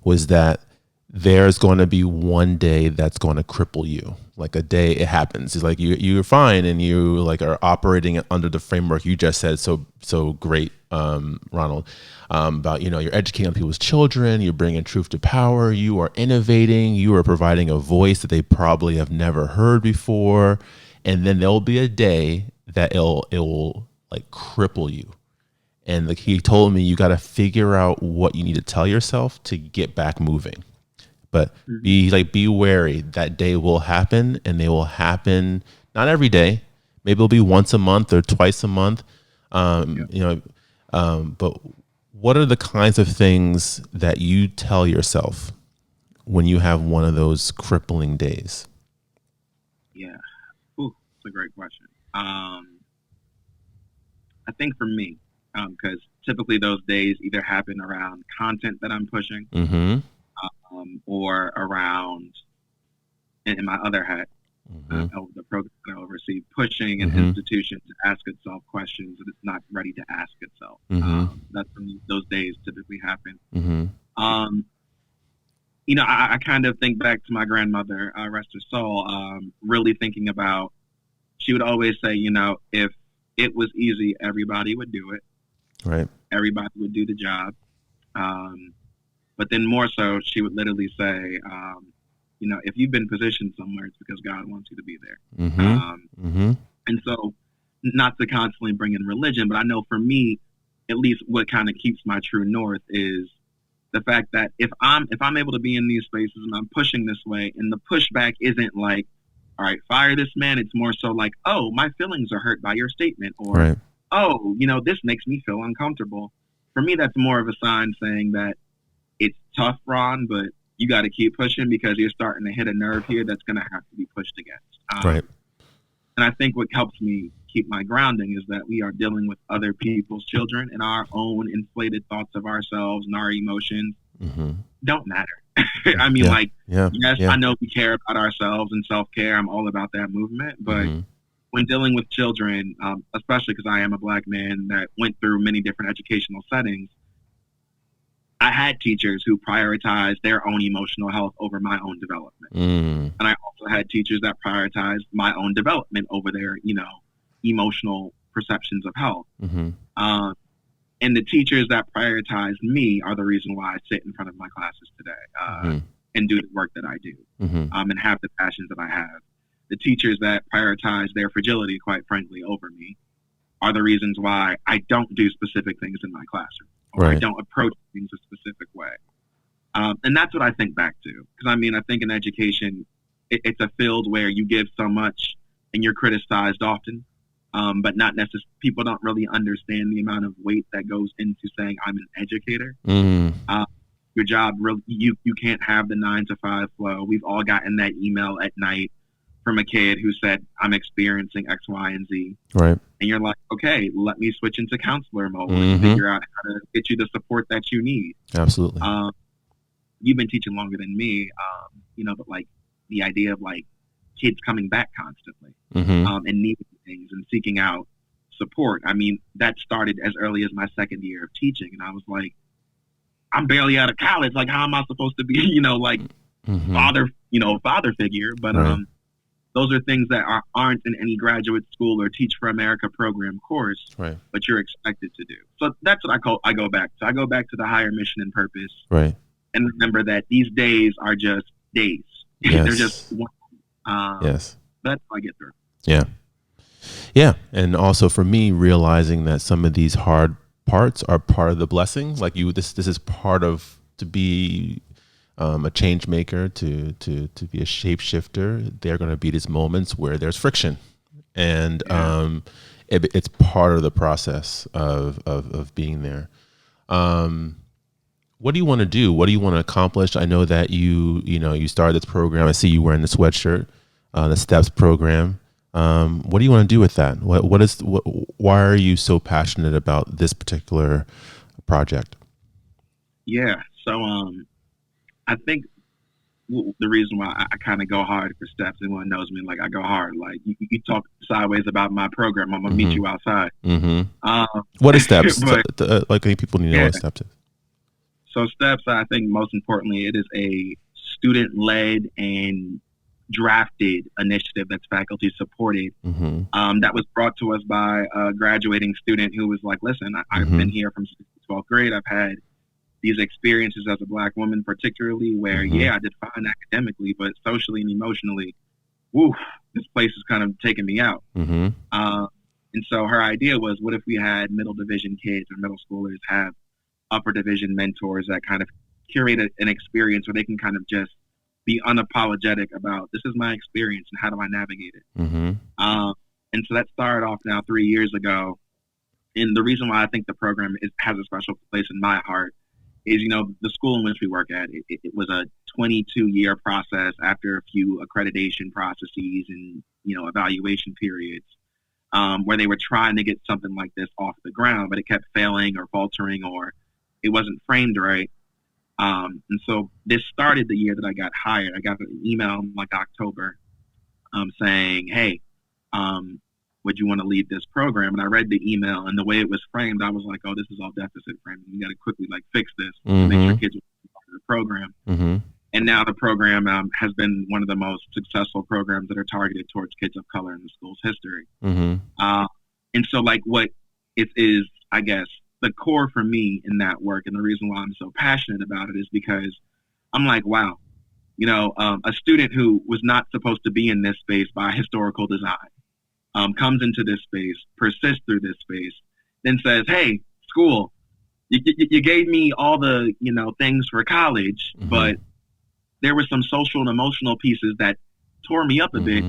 was that there's going to be one day that's going to cripple you. Like a day it happens. It's like you're fine and you like are operating under the framework you just said so great, Ronald, about, you know, you're educating people's children, you're bringing truth to power, you are innovating, you are providing a voice that they probably have never heard before, and then there'll be a day that it will like cripple you. And like he told me, you got to figure out what you need to tell yourself to get back moving. But be wary. That day will happen, and they will happen not every day. Maybe it'll be once a month or twice a month. You know, but what are the kinds of things that you tell yourself when you have one of those crippling days? Yeah, that's a great question. I think for me, because typically those days either happen around content that I'm pushing. Or around, in my other hat, the program that I oversee, pushing an institution to ask itself questions that it's not ready to ask itself. That's when those days typically happen. You know, I kind of think back to my grandmother, rest her soul, really thinking about, she would always say, you know, if it was easy, everybody would do it. Right. Everybody would do the job. But then more so, she would literally say, you know, if you've been positioned somewhere, it's because God wants you to be there. And so, not to constantly bring in religion, but I know for me, at least what kind of keeps my true north is the fact that if I'm able to be in these spaces and I'm pushing this way, and the pushback isn't like, all right, fire this man. It's more so like, oh, my feelings are hurt by your statement, or oh, you know, this makes me feel uncomfortable. For me, that's more of a sign saying that it's tough, Ron, but you got to keep pushing because you're starting to hit a nerve here that's going to have to be pushed against. Right. And I think what helps me keep my grounding is that we are dealing with other people's children, and our own inflated thoughts of ourselves and our emotions don't matter. I mean, yes, I know we care about ourselves and self-care. I'm all about that movement. But when dealing with children, especially because I am a Black man that went through many different educational settings, I had teachers who prioritized their own emotional health over my own development. And I also had teachers that prioritized my own development over their, you know, emotional perceptions of health. And the teachers that prioritize me are the reason why I sit in front of my classes today and do the work that I do and have the passions that I have. The teachers that prioritize their fragility, quite frankly, over me are the reasons why I don't do specific things in my classroom. Or I don't approach things a specific way. And that's what I think back to. Because, I mean, I think in education, it's a field where you give so much and you're criticized often, but not necessarily, people don't really understand the amount of weight that goes into saying I'm an educator. Your job, really, you can't have the 9 to 5 flow. We've all gotten that email at night from a kid who said, I'm experiencing X, Y, and Z. Right. And you're like, okay, let me switch into counselor mode and figure out how to get you the support that you need. Absolutely. You've been teaching longer than me, but like the idea of like kids coming back constantly and needing things and seeking out support. I mean, that started as early as my second year of teaching. And I was like, I'm barely out of college. Like, how am I supposed to be, father figure? But those are things that aren't in any graduate school or Teach for America program course, but you're expected to do. So that's what I go back to. I go back to the higher mission and purpose. Right. And remember that these days are just days. Yes. They're just one. Yes. That's how I get through. Yeah. Yeah. And also for me, realizing that some of these hard parts are part of the blessing. Like this is part of, to be a change maker, to be a shapeshifter. There are going to be these moments where there's friction, and it's part of the process of being there. What do you want to do? What do you want to accomplish? I know that you started this program. I see you wearing the sweatshirt, the STEPS program. What do you want to do with that? Why are you so passionate about this particular project? Yeah. So, I think the reason why I kind of go hard for STEPS, anyone knows me, like I go hard. Like you talk sideways about my program, I'm gonna meet you outside. What is STEPS? Like people need to know what STEPS is. So STEPS, I think most importantly, it is a student-led and drafted initiative that's faculty supported. That was brought to us by a graduating student who was like, listen, I've been here from 12th grade. I've had these experiences as a Black woman, particularly where, I did fine academically, but socially and emotionally, this place is kind of taking me out. And so her idea was, what if we had middle division kids or middle schoolers have upper division mentors that kind of curate an experience where they can kind of just be unapologetic about, this is my experience and how do I navigate it? And so that started off now 3 years ago. And the reason why I think the program has a special place in my heart is, the school in which we work at, it was a 22-year process after a few accreditation processes and, evaluation periods, where they were trying to get something like this off the ground, but it kept failing or faltering, or it wasn't framed right. And so this started the year that I got hired. I got an email in like October saying, hey, would you want to lead this program? And I read the email, and the way it was framed, I was like, oh, this is all deficit framing. We got to quickly fix this to make sure kids are part of the program. And now the program has been one of the most successful programs that are targeted towards kids of color in the school's history. And so what it is, I guess, the core for me in that work, and the reason why I'm so passionate about it is because I'm like, wow, a student who was not supposed to be in this space by historical design comes into this space, persists through this space, then says, hey, school, you gave me all the, things for college, but there were some social and emotional pieces that tore me up a bit.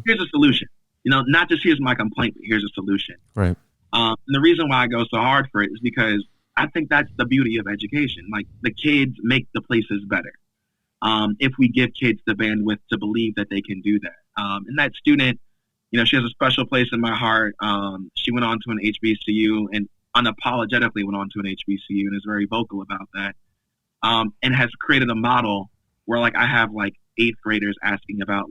Here's a solution. Not just here's my complaint, but here's a solution. Right. And the reason why I go so hard for it is because I think that's the beauty of education. Like, the kids make the places better. If we give kids the bandwidth to believe that they can do that. And that student, she has a special place in my heart. She went on to an HBCU and unapologetically went on to an HBCU and is very vocal about that. And has created a model where I have 8th graders asking about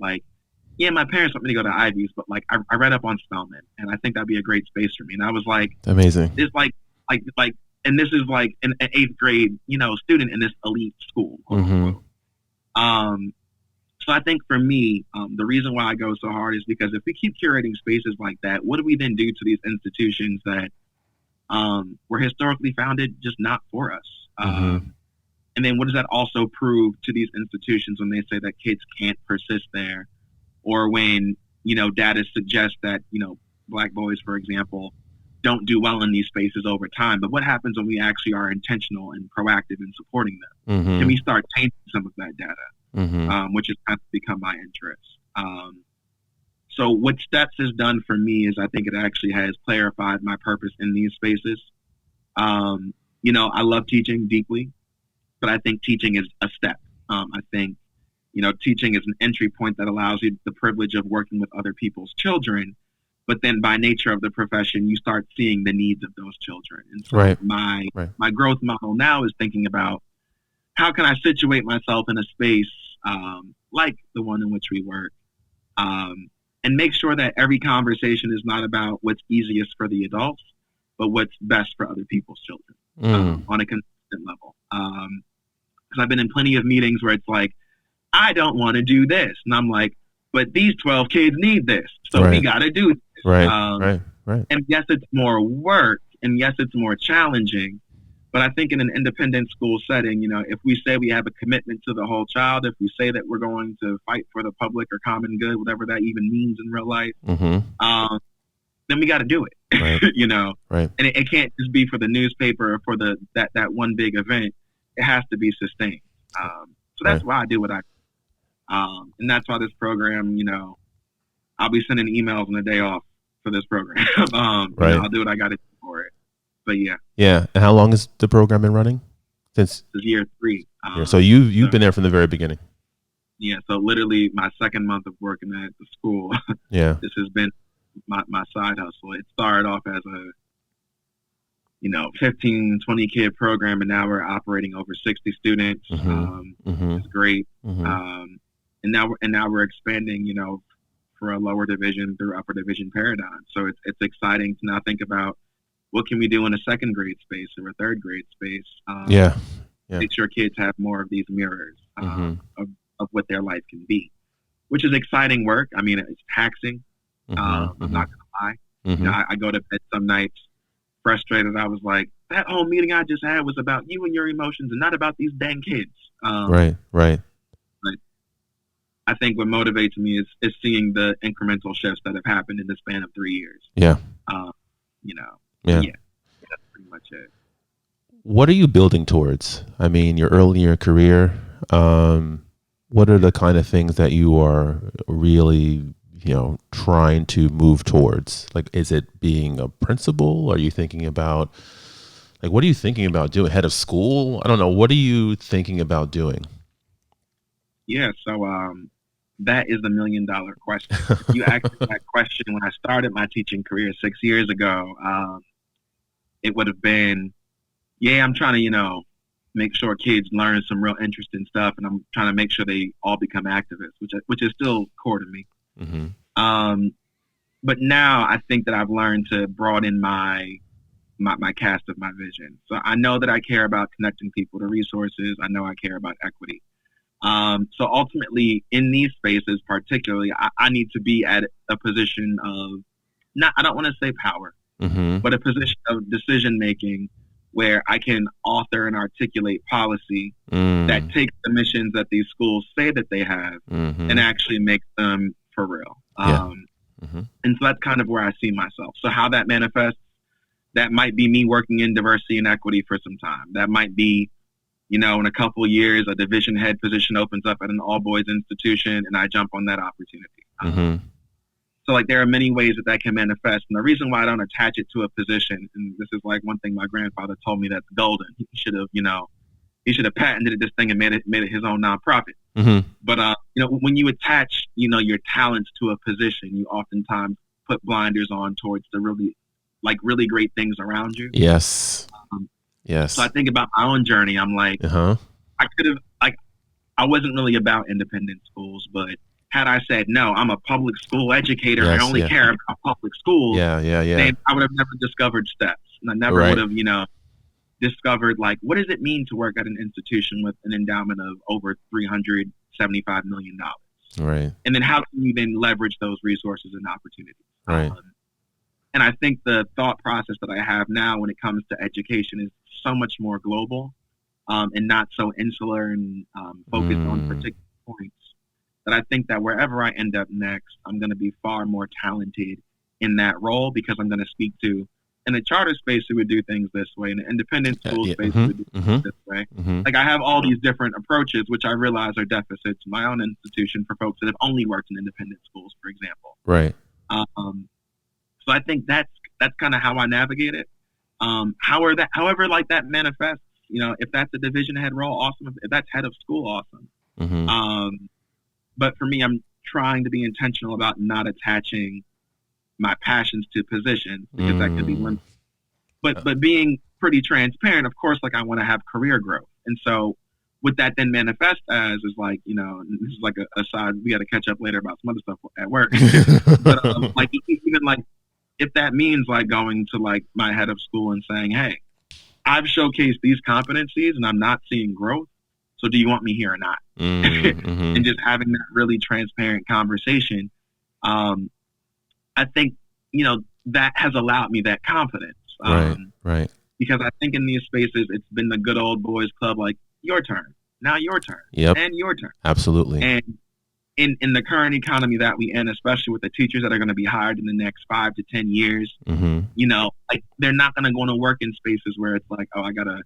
yeah, my parents want me to go to Ivy's, but I read up on Spelman and I think that'd be a great space for me. And I was like, amazing. It's and this is an 8th grade, student in this elite school. Quote unquote. So I think for me, the reason why I go so hard is because if we keep curating spaces like that, what do we then do to these institutions that were historically founded just not for us? And then what does that also prove to these institutions when they say that kids can't persist there? Or when, data suggests that, Black boys, for example, don't do well in these spaces over time. But what happens when we actually are intentional and proactive in supporting them? Can we start changing some of that data, which has kind of become my interest? So what STEPS has done for me is I think it actually has clarified my purpose in these spaces. I love teaching deeply, but I think teaching is a step. I think teaching is an entry point that allows you the privilege of working with other people's children. But then by nature of the profession, you start seeing the needs of those children. And so my growth model now is thinking about how can I situate myself in a space like the one in which we work, and make sure that every conversation is not about what's easiest for the adults, but what's best for other people's children on a consistent level. Because I've been in plenty of meetings where it's like, I don't want to do this. And I'm like, but these 12 kids need this. So we got to do this. Right. And yes, it's more work. And yes, it's more challenging. But I think in an independent school setting, if we say we have a commitment to the whole child, if we say that we're going to fight for the public or common good, whatever that even means in real life, then we got to do it. Right. And it can't just be for the newspaper or for that one big event. It has to be sustained. So that's why I do what I do. And that's why this program, I'll be sending emails on the day off for this program. I'll do what I got to do for it. But yeah. Yeah. And how long has the program been running? Since this is year 3. So you've been there from the very beginning. Yeah. So literally my second month of working at the school. Yeah. This has been my side hustle. It started off as a 15, 20 kid program, and now we're operating over 60 students. It's great. And now we're expanding, for a lower division through upper division paradigm. So it's exciting to now think about what can we do in a second grade space or a third grade space. Make sure kids have more of these mirrors of what their life can be, which is exciting work. I mean, it's taxing. I'm not gonna lie. I go to bed some nights frustrated. I was like, that whole meeting I just had was about you and your emotions and not about these dang kids. Right. Like, I think what motivates me is seeing the incremental shifts that have happened in the span of 3 years. Yeah. That's pretty much it. What are you building towards? I mean, you're early in your career. What are the kind of things that you are really trying to move towards? Like, is it being a principal? Are you thinking about, what are you thinking about doing? Head of school? I don't know. What are you thinking about doing? Yeah. So, that is the $1 million question. If you asked me that question when I started my teaching career 6 years ago, it would have been, I'm trying to, make sure kids learn some real interesting stuff. And I'm trying to make sure they all become activists, which is still core to me. But now I think that I've learned to broaden my cast of my vision. So I know that I care about connecting people to resources. I know I care about equity. So ultimately in these spaces, particularly, I need to be at a position of I don't want to say power, but a position of decision-making where I can author and articulate policy that takes the missions that these schools say that they have and actually makes them for real. And so that's kind of where I see myself. So how that manifests, that might be me working in diversity and equity for some time. That might be, in a couple of years, a division head position opens up at an all-boys institution and I jump on that opportunity. So there are many ways that can manifest. And the reason why I don't attach it to a position, and this is one thing my grandfather told me that's golden. He should have patented this thing and made it his own nonprofit. But, when you attach, your talents to a position, you oftentimes put blinders on towards the really great things around you. Yes. Yes. So I think about my own journey. I'm like, I could have, I wasn't really about independent schools, but had I said, no, I'm a public school educator, I only care about public schools, then I would have never discovered STEPS. And I never would have, discovered, what does it mean to work at an institution with an endowment of over $375 million? Right. And then how can you then leverage those resources and opportunities? Right. And I think the thought process that I have now when it comes to education is so much more global and not so insular and focused on particular points, that I think that wherever I end up next, I'm going to be far more talented in that role because I'm going to speak to, in a charter space, who would do things this way. In an independent school space, who would do things this way. I have all these different approaches, which I realize are deficits in my own institution for folks that have only worked in independent schools, for example. Right. So I think that's kind of how I navigate it. However, that manifests, if that's a division head role, awesome. If that's head of school, awesome. But for me, I'm trying to be intentional about not attaching my passions to positions because that could be one. But being pretty transparent, of course, like I want to have career growth. And so what that then manifests as is like, you know, this is like a side, we got to catch up later about some other stuff at work. But like even like if that means like going to like my head of school and saying, hey, I've showcased these competencies and I'm not seeing growth. So do you want me here or not? And just having that really transparent conversation. I think, you know, that has allowed me that confidence. Right. Because I think in these spaces, it's been the good old boys club, like your turn, now your turn, and your turn. Absolutely. And in the current economy that we in, especially with the teachers that are going to be hired in the next 5 to 10 years, you know, like they're not going to go to work in spaces where it's like, oh, I got to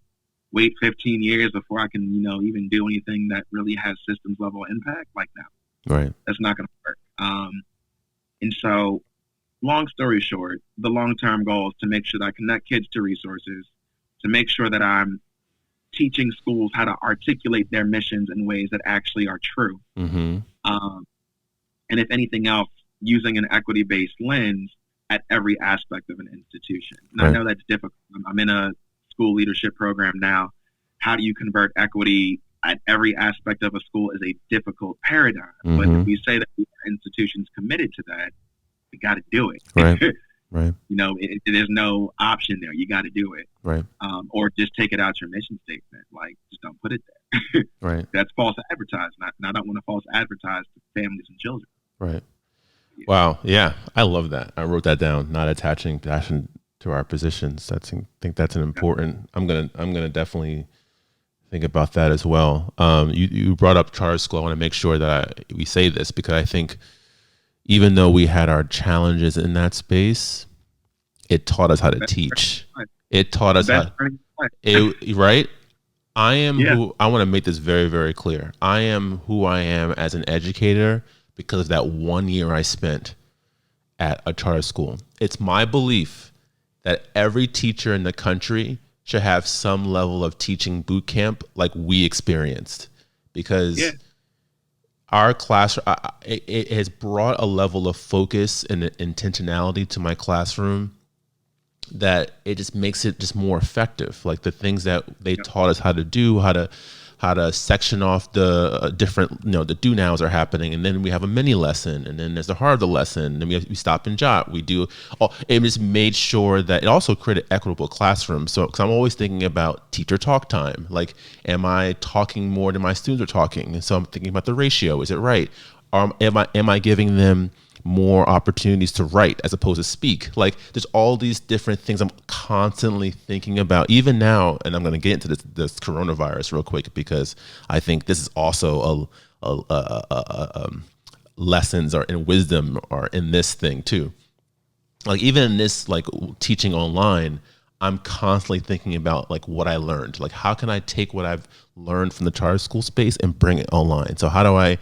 wait 15 years before I can, you know, even do anything that really has systems level impact. Like, no, right. That's not going to work. And so, long story short, the long-term goal is to make sure that I connect kids to resources, to make sure that I'm teaching schools how to articulate their missions in ways that actually are true. And if anything else, using an equity-based lens at every aspect of an institution. And I know that's difficult. I'm in a school leadership program now. How do you convert equity at every aspect of a school is a difficult paradigm. But if we say that the institution's committed to that, we got to do it. Right. You know, there's no option there. You got to do it. Right. Or just take it out your mission statement. Like, just don't put it there. Right. That's false advertising. I don't want to false advertise to families and children. Right. Yeah. Wow. Yeah. I love that. I wrote that down. Not attaching passion to our positions. I think that's an important. I'm gonna definitely think about that as well. You brought up charter school. I want to make sure that we say this because I think even though we had our challenges in that space, it taught us how to teach. It taught us how. Right. I am who I want to make this very, very clear. I am who I am as an educator because of that 1 year I spent at a charter school. It's my belief that every teacher in the country should have some level of teaching boot camp like we experienced because our class, it has brought a level of focus and intentionality to my classroom that it just makes it just more effective. Like the things that they taught us how to do, how to section off the different, the do nows are happening. And then we have a mini lesson and then there's the heart of the lesson. And we stop and jot. We do, it just made sure that it also created equitable classrooms. So, cause I'm always thinking about teacher talk time. Like, am I talking more than my students are talking? And so I'm thinking about the ratio. Is it right? Am I giving them more opportunities to write as opposed to speak? Like there's all these different things I'm constantly thinking about even now. And I'm going to get into this coronavirus real quick because I think this is also lessons and wisdom are in this thing too. Like even in this, like teaching online, I'm constantly thinking about like what I learned. Like how can I take what I've learned from the charter school space and bring it online? So how do I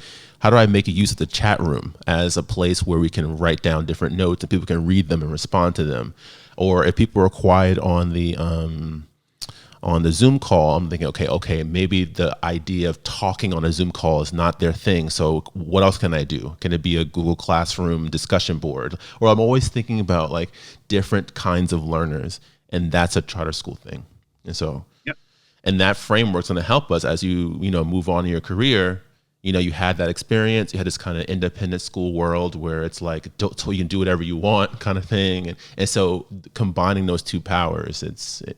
make use of the chat room as a place where we can write down different notes and people can read them and respond to them? Or if people are quiet on the Zoom call, I'm thinking, okay, maybe the idea of talking on a Zoom call is not their thing. So what else can I do? Can it be a Google Classroom discussion board? Or I'm always thinking about like different kinds of learners, and that's a charter school thing. And so, and that framework's going to help us as you move on in your career. You had that experience. You had this kind of independent school world where it's like, you can do whatever you want kind of thing. And so combining those two powers, it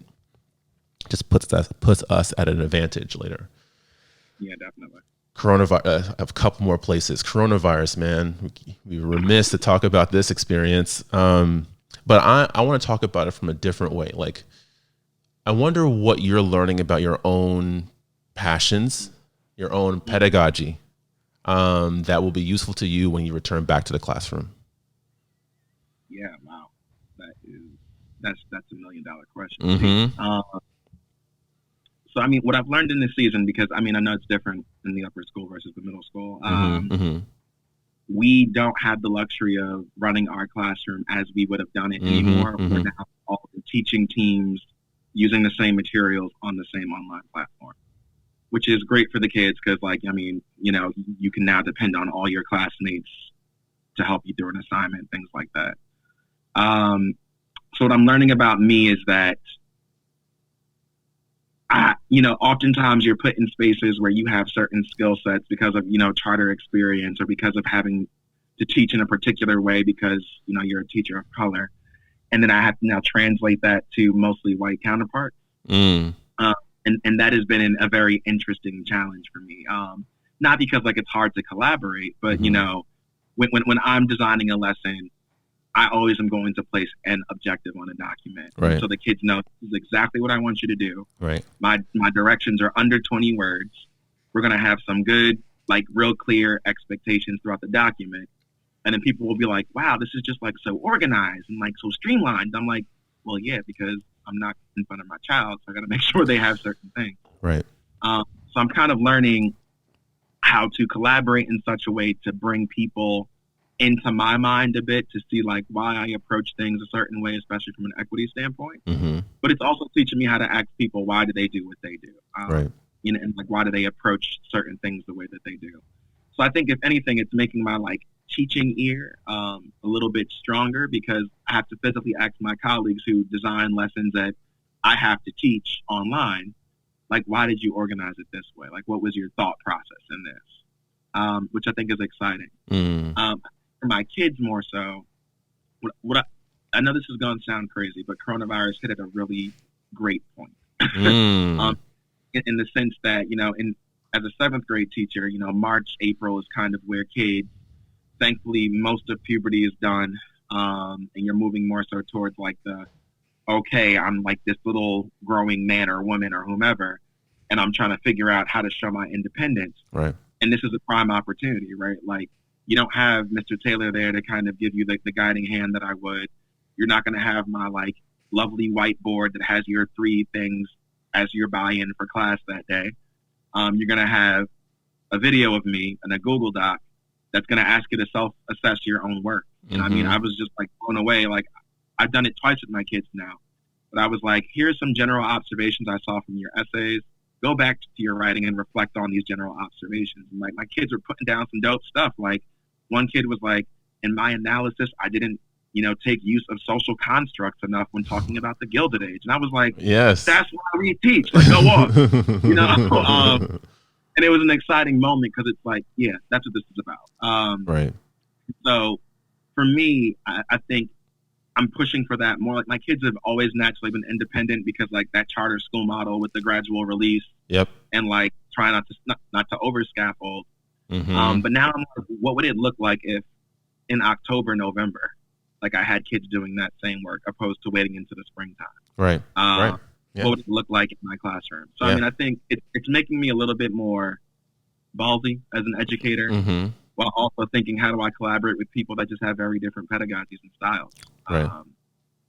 just puts us at an advantage later. Yeah, definitely. Coronavirus, a couple more places. Coronavirus, man, we were remiss to talk about this experience. But I want to talk about it from a different way. Like, I wonder what you're learning about your own passions, your own pedagogy, that will be useful to you when you return back to the classroom. Yeah, wow, that's $1 million question. So I mean, what I've learned in this season, because I know it's different in the upper school versus the middle school. We don't have the luxury of running our classroom as we would have done it anymore. We're now all the teaching teams using the same materials on the same online platform. which is great for the kids because, like, I mean, you know, you can now depend on all your classmates to help you through an assignment, things like that. So what I'm learning about me is that you know, oftentimes you're put in spaces where you have certain skill sets because of, you know, charter experience or because of having to teach in a particular way because, you know, you're a teacher of color. And then I have to now translate that to mostly white counterparts. And that has been a very interesting challenge for me. Not because like it's hard to collaborate, but, you know, when I'm designing a lesson, I always am going to place an objective on a document. Right. So the kids know this is exactly what I want you to do. Right. My directions are under 20 words. We're going to have some good, like real clear expectations throughout the document. And then people will be like, wow, this is just like so organized and like so streamlined. I'm like, well, yeah, because I'm not in front of my child. So I got to make sure they have certain things. Right. So I'm kind of learning how to collaborate in such a way to bring people into my mind a bit to see like why I approach things a certain way, especially from an equity standpoint. But it's also teaching me how to ask people, why do they do what they do? Right. You know, and like, why do they approach certain things the way that they do? So I think if anything, it's making my like teaching ear a little bit stronger because I have to physically ask my colleagues who design lessons that I have to teach online, like, why did you organize it this way? Like, what was your thought process in this? Which I think is exciting. For my kids more so, I know this is going to sound crazy, but coronavirus hit at a really great point. In the sense that, you know, as a 7th grade teacher, you know, March, April is kind of where kids, thankfully, most of puberty is done, and you're moving more so towards like okay, I'm like this little growing man or woman or whomever, and I'm trying to figure out how to show my independence. Right. And this is a prime opportunity, right? Like, you don't have Mr. Taylor there to kind of give you the guiding hand that I would. You're not going to have my like lovely whiteboard that has your 3 things as your buy-in for class that day. You're going to have a video of me and a Google Doc that's going to ask you to self-assess your own work. And I mean, I was just like blown away. Like, I've done it twice with my kids now. But I was like, here's some general observations I saw from your essays. Go back to your writing and reflect on these general observations. And like, my kids were putting down some dope stuff. Like, one kid was like, in my analysis, I didn't, you know, take use of social constructs enough when talking about the Gilded Age. And I was like, yes, that's why we teach. Like, go off, you know? And it was an exciting moment because it's like, yeah, that's what this is about. Right. So for me, I think I'm pushing for that more. Like, my kids have always naturally been independent because like that charter school model with the gradual release. Yep. And like try not to over scaffold. But now I'm like, what would it look like if in October, November, like I had kids doing that same work opposed to waiting into the springtime? Right. Right. Yeah. What would it look like in my classroom? So, I mean, I think it's making me a little bit more ballsy as an educator while also thinking, how do I collaborate with people that just have very different pedagogies and styles? Right.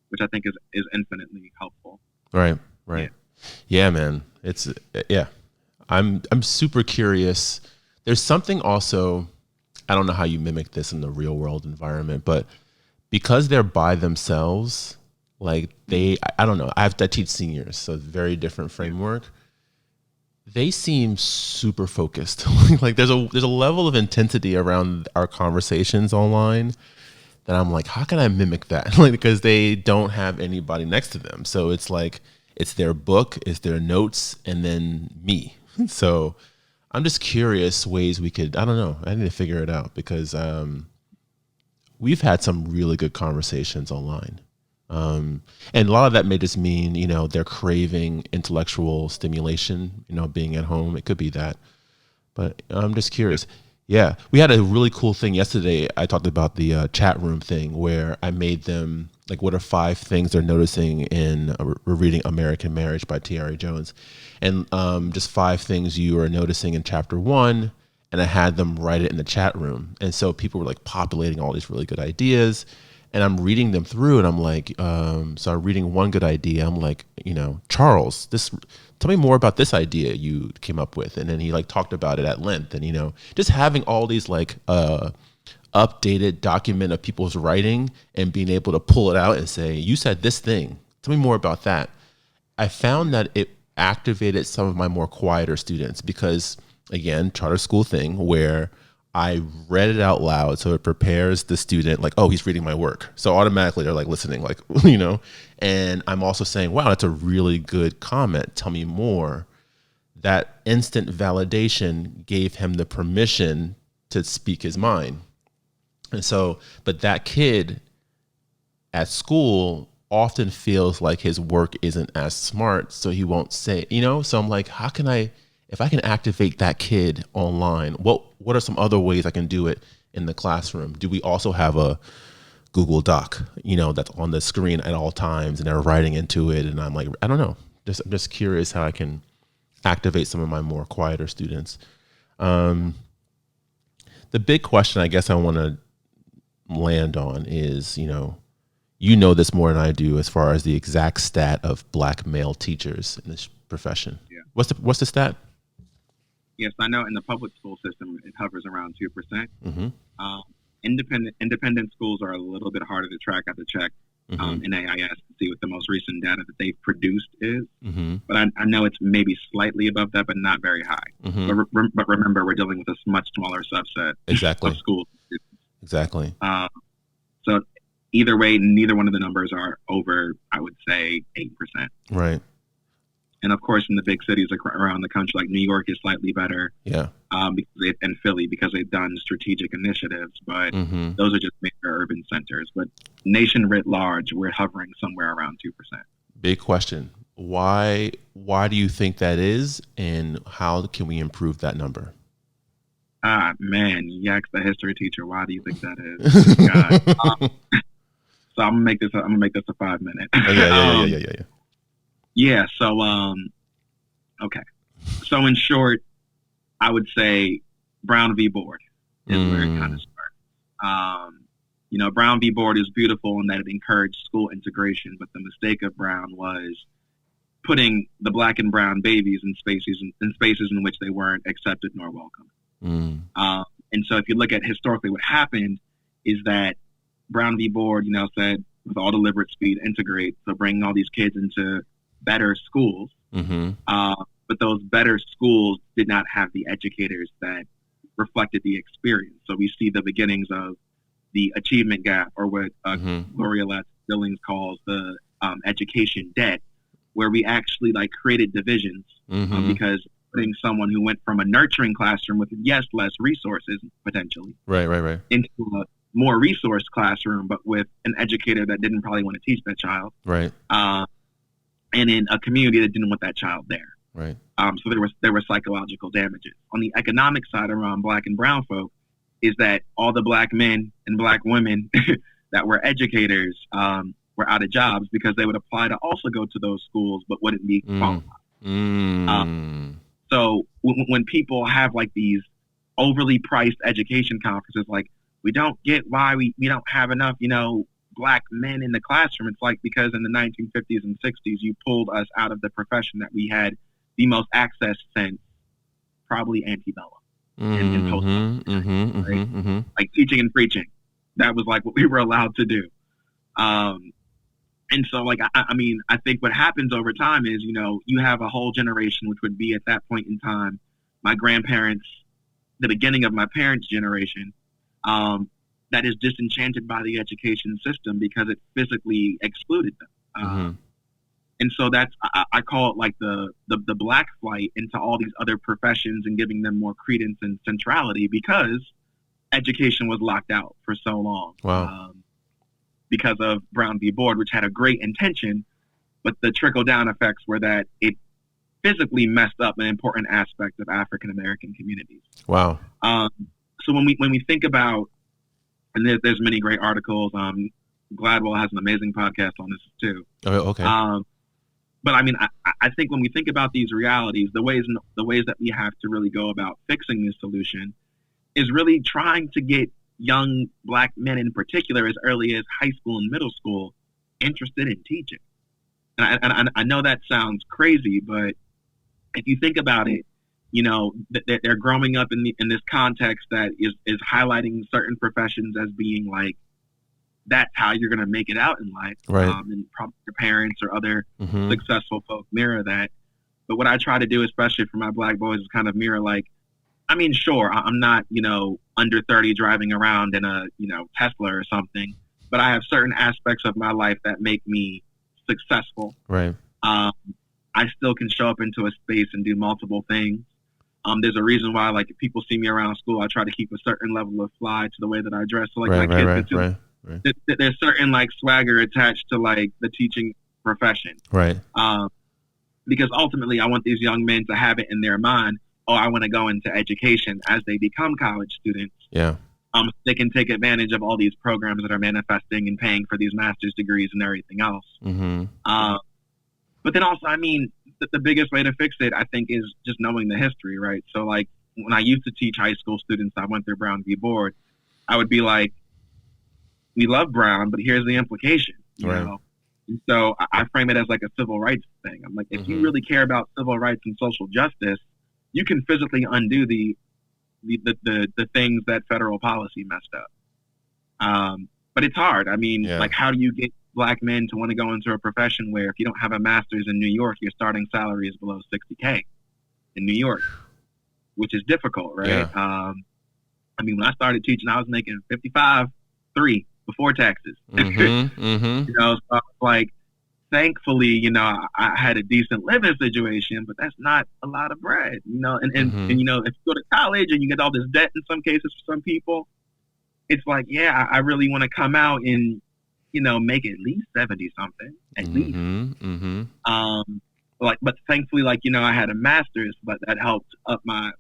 Which I think is infinitely helpful. Right. Right. Yeah, man. It's, I'm super curious. There's something also, I don't know how you mimic this in the real world environment, but because they're by themselves, like I don't know, I teach seniors, so very different framework. They seem super focused. Like there's a level of intensity around our conversations online that I'm like, how can I mimic that? Like, because they don't have anybody next to them. So it's like, it's their book, it's their notes, and then me. So I'm just curious ways we could, I don't know, I need to figure it out because we've had some really good conversations online. And a lot of that may just mean, you know, they're craving intellectual stimulation, you know, being at home. It could be that. But I'm just curious. Yeah, we had a really cool thing yesterday. I talked about the chat room thing where I made them, like, what are 5 things they're noticing in, we're reading American Marriage by T.R.A. Jones. And just 5 things you are noticing in chapter 1. And I had them write it in the chat room. And so people were like populating all these really good ideas. And I'm reading them through and I'm like, so I'm reading one good idea. I'm like, you know, Charles, tell me more about this idea you came up with. And then he like talked about it at length. And, you know, just having all these like updated document of people's writing and being able to pull it out and say, you said this thing, tell me more about that. I found that activated some of my more quieter students because, again, charter school thing where I read it out loud. So it prepares the student like, oh, he's reading my work. So automatically they're like listening, like, and I'm also saying, wow, that's a really good comment. Tell me more. That instant validation gave him the permission to speak his mind. And so, but that kid at school often feels like his work isn't as smart, so he won't say, so I'm like, how can if I can activate that kid online, what are some other ways I can do it in the classroom? Do we also have a Google Doc, that's on the screen at all times and they're writing into it? And I'm like, I don't know. I'm just curious how I can activate some of my more quieter students. The big question I guess I want to land on is, this more than I do as far as the exact stat of Black male teachers in this profession. Yeah. What's the stat? Yes, I know in the public school system, it hovers around 2%. Mm-hmm. Independent schools are a little bit harder to track. I have to check in AIS to see what the most recent data that they've produced is. Mm-hmm. But I know it's maybe slightly above that, but not very high. Mm-hmm. But remember, we're dealing with a much smaller subset exactly. of schools. Exactly. So either way, neither one of the numbers are over, I would say, 8%. Right. And of course, in the big cities around the country, like New York is slightly better. Yeah. And Philly, because they've done strategic initiatives, but those are just major urban centers. But nation writ large, we're hovering somewhere around 2%. Big question. Why do you think that is, and how can we improve that number? Man, you asked the history teacher, why do you think that is? God. So I'm gonna make this a 5 minute. Yeah. Yeah. So okay. So in short, I would say Brown v. Board is where it kind of starts. Brown v. Board is beautiful in that it encouraged school integration, but the mistake of Brown was putting the Black and brown babies in spaces in which they weren't accepted nor welcome. And so if you look at historically what happened is that Brown v. Board, said with all deliberate speed, integrate, so bringing all these kids into better schools. But those better schools did not have the educators that reflected the experience. So we see the beginnings of the achievement gap, or what Gloria Billings calls the education debt, where we actually created divisions because putting someone who went from a nurturing classroom with less resources potentially right into a more resource classroom, but with an educator that didn't probably want to teach that child, right, and in a community that didn't want that child there, right. So there were psychological damages. On the economic side around Black and brown folk is that all the Black men and Black women that were educators were out of jobs because they would apply to also go to those schools but wouldn't be qualified. So when people have these overly priced education conferences, we don't get why we don't have enough, Black men in the classroom. It's because in the 1950s and 60s, you pulled us out of the profession that we had the most access since probably antebellum and post, like teaching and preaching. That was what we were allowed to do. And so, I think what happens over time is, you have a whole generation, which would be at that point in time, my grandparents, the beginning of my parents' generation, that is disenchanted by the education system because it physically excluded them. And so I call it the Black flight into all these other professions and giving them more credence and centrality because education was locked out for so long. Wow. Because of Brown v. Board, which had a great intention, but the trickle-down effects were that it physically messed up an important aspect of African American communities. Wow. So when we think about, and there's many great articles. Gladwell has an amazing podcast on this too. Oh, okay. But I think when we think about these realities, the ways that we have to really go about fixing this solution is really trying to get young Black men in particular, as early as high school and middle school, interested in teaching. And I know that sounds crazy, but if you think about it, they're growing up in this context that is highlighting certain professions as being that's how you're going to make it out in life. Right. And probably your parents or other successful folk mirror that. But what I try to do, especially for my Black boys, is kind of mirror like, I mean, sure, I'm not, under 30 driving around in a, Tesla or something, but I have certain aspects of my life that make me successful. Right. I still can show up into a space and do multiple things. There's a reason why, like, if people see me around school, I try to keep a certain level of fly to the way that I dress. So, like, my kids, right. There's certain, like, swagger attached to, like, the teaching profession. Right. Because ultimately, I want these young men to have it in their mind, oh, I want to go into education as they become college students. Yeah. They can take advantage of all these programs that are manifesting and paying for these master's degrees and everything else. Mm-hmm. But then also, I mean, the biggest way to fix it, I think, is just knowing the history, right? So, like, when I used to teach high school students, I went through Brown v. Board, I would be like, we love Brown, but here's the implication, you know? And so I frame it as like a civil rights thing. I'm like, if you really care about civil rights and social justice, you can physically undo the things that federal policy messed up. But it's hard. I mean, like, how do you get Black men to want to go into a profession where if you don't have a master's in New York, your starting salary is below $60K in New York, which is difficult, right? Yeah. I mean, when I started teaching, I was making $55,300 before taxes. So like, thankfully, I had a decent living situation, but that's not a lot of bread, and if you go to college and you get all this debt in some cases for some people, it's like, yeah, I really want to come out and, make at least 70 something, at least. But thankfully, I had a master's, but that helped up my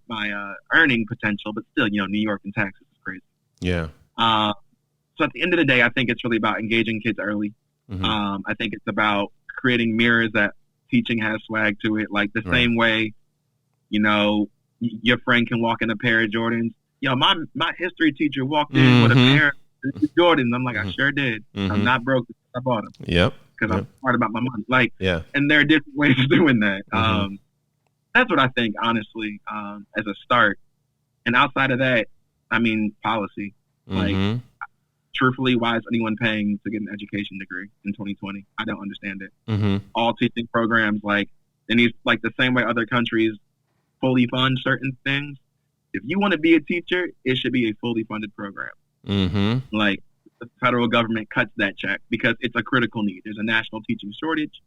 earning potential, but still, New York and taxes is crazy. Yeah. So at the end of the day, I think it's really about engaging kids early. I think it's about creating mirrors that teaching has swag to it. Like the same way, your friend can walk in a pair of Jordans. My history teacher walked in with a pair of Jordans. I'm like, I sure did. I'm not broke because I bought them. Yep. Because I'm smart about my money. Like, and there are different ways of doing that. That's what I think, honestly, as a start. And outside of that, I mean, policy. Like, truthfully, why is anyone paying to get an education degree in 2020? I don't understand it. All teaching programs, like, and these, like, the same way other countries fully fund certain things. If you want to be a teacher, it should be a fully funded program. Like, the federal government cuts that check because it's a critical need. There's a national teaching shortage.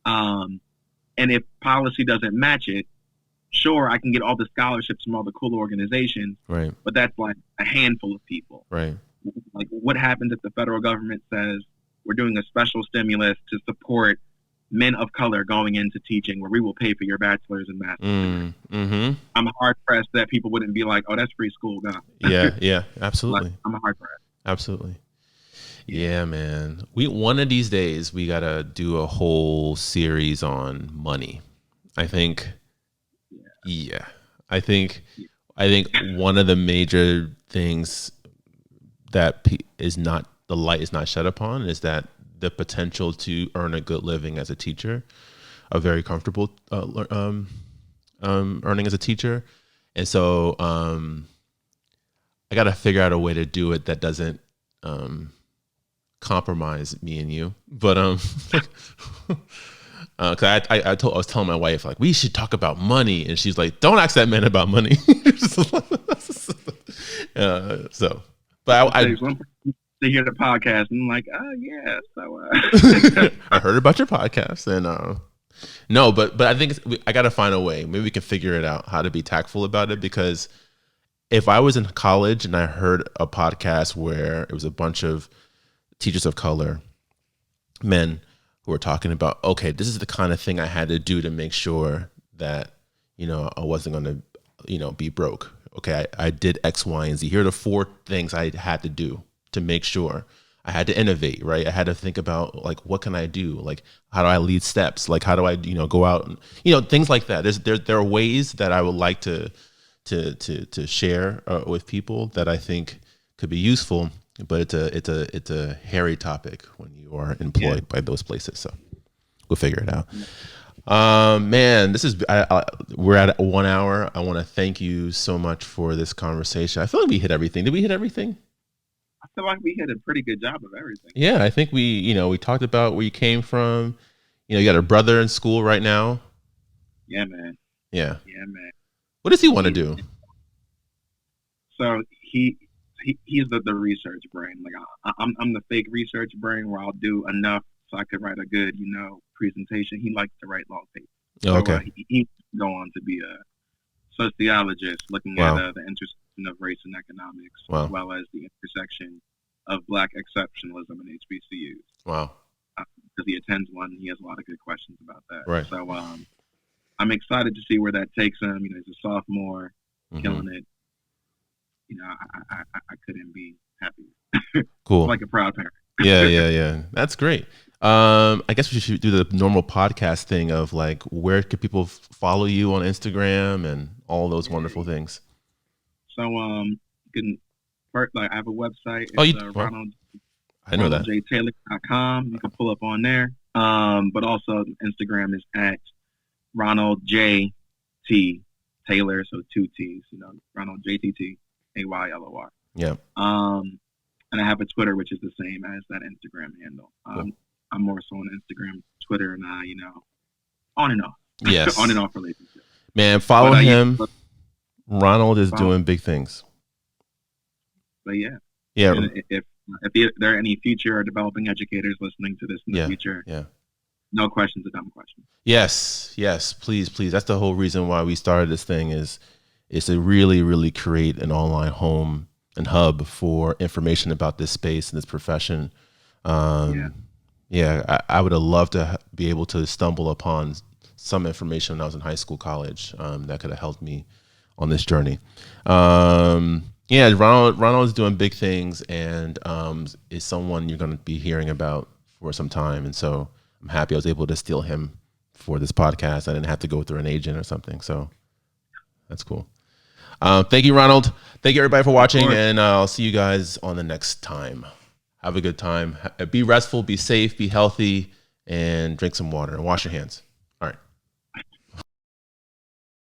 And if policy doesn't match it, sure, I can get all the scholarships from all the cool organizations, but that's like a handful of people. Like, what happens if the federal government says we're doing a special stimulus to support men of color going into teaching, where we will pay for your bachelor's and master's? I'm hard pressed that people wouldn't be like, "Oh, that's free school." No. Yeah, absolutely. Like, I'm hard pressed. Absolutely. Yeah, man. One of these days we gotta do a whole series on money. I think. Yeah, I think one of the major things that the light is not shed upon is that the potential to earn a good living as a teacher, a very comfortable earning as a teacher, and so I got to figure out a way to do it that doesn't compromise me and you, but cause I was telling my wife, like, we should talk about money, and she's like, don't ask that man about money. But I to hear the podcast, and I'm like, oh yeah, so I heard about your podcast, and no, but I think I got to find a way. Maybe we can figure it out how to be tactful about it, because if I was in college and I heard a podcast where it was a bunch of teachers of color, men, who were talking about, okay, this is the kind of thing I had to do to make sure that, I wasn't going to, be broke. Okay, I did X, Y, and Z. Here are the 4 things I had to do to make sure. I had to innovate, right? I had to think about, like, what can I do? Like, how do I lead steps? Like, how do I, go out and, things like that. There are ways that I would like to share with people that I think could be useful, but it's a hairy topic when you are employed by those places. So we'll figure it out. Man, this is we're at 1 hour. I want to thank you so much for this conversation. I feel like we hit everything. Did we hit everything? I feel like we hit a pretty good job of everything. Yeah, I think we talked about where you came from. You got a brother in school right now. Yeah, man. Yeah. Yeah, man. What does he want to do? So he's the research brain. Like I'm the fake research brain where I'll do enough so I could write a good, presentation. He likes to write long papers. Oh, So okay. he go on to be a sociologist looking Wow. at the intersection of race and economics, Wow. as well as the intersection of Black exceptionalism in HBCUs. Wow. Because he attends one, he has a lot of good questions about that. Right. So I'm excited to see where that takes him. He's a sophomore, killing it. I couldn't be happier. Cool. Like a proud parent. Yeah. That's great. I guess we should do the normal podcast thing of like, where can people follow you on Instagram and all those wonderful things? So you can first, I have a website. It's Ronald. I know that. RonaldJTaylor.com. You can pull up on there. But also Instagram is at Ronald J T Taylor, so 2 T's. Ronald JTT AYLOR. Yeah. And I have a Twitter, which is the same as that Instagram handle. Cool. I'm more so on Instagram, Twitter, and on and off. Yes. On and off relationship. Man, follow him. Ronald is doing big things. But yeah. Yeah. If there are any future or developing educators listening to this in the future, no question's a dumb question. Yes, please. That's the whole reason why we started this thing is to really, really create an online home and hub for information about this space and this profession. I would have loved to be able to stumble upon some information when I was in high school, college, that could have helped me on this journey. Ronald is doing big things and is someone you're going to be hearing about for some time. And so I'm happy I was able to steal him for this podcast. I didn't have to go through an agent or something. So that's cool. Thank you, Ronald. Thank you, everybody, for watching. And I'll see you guys on the next time. Have a good time. Be restful, be safe, be healthy, and drink some water and wash your hands.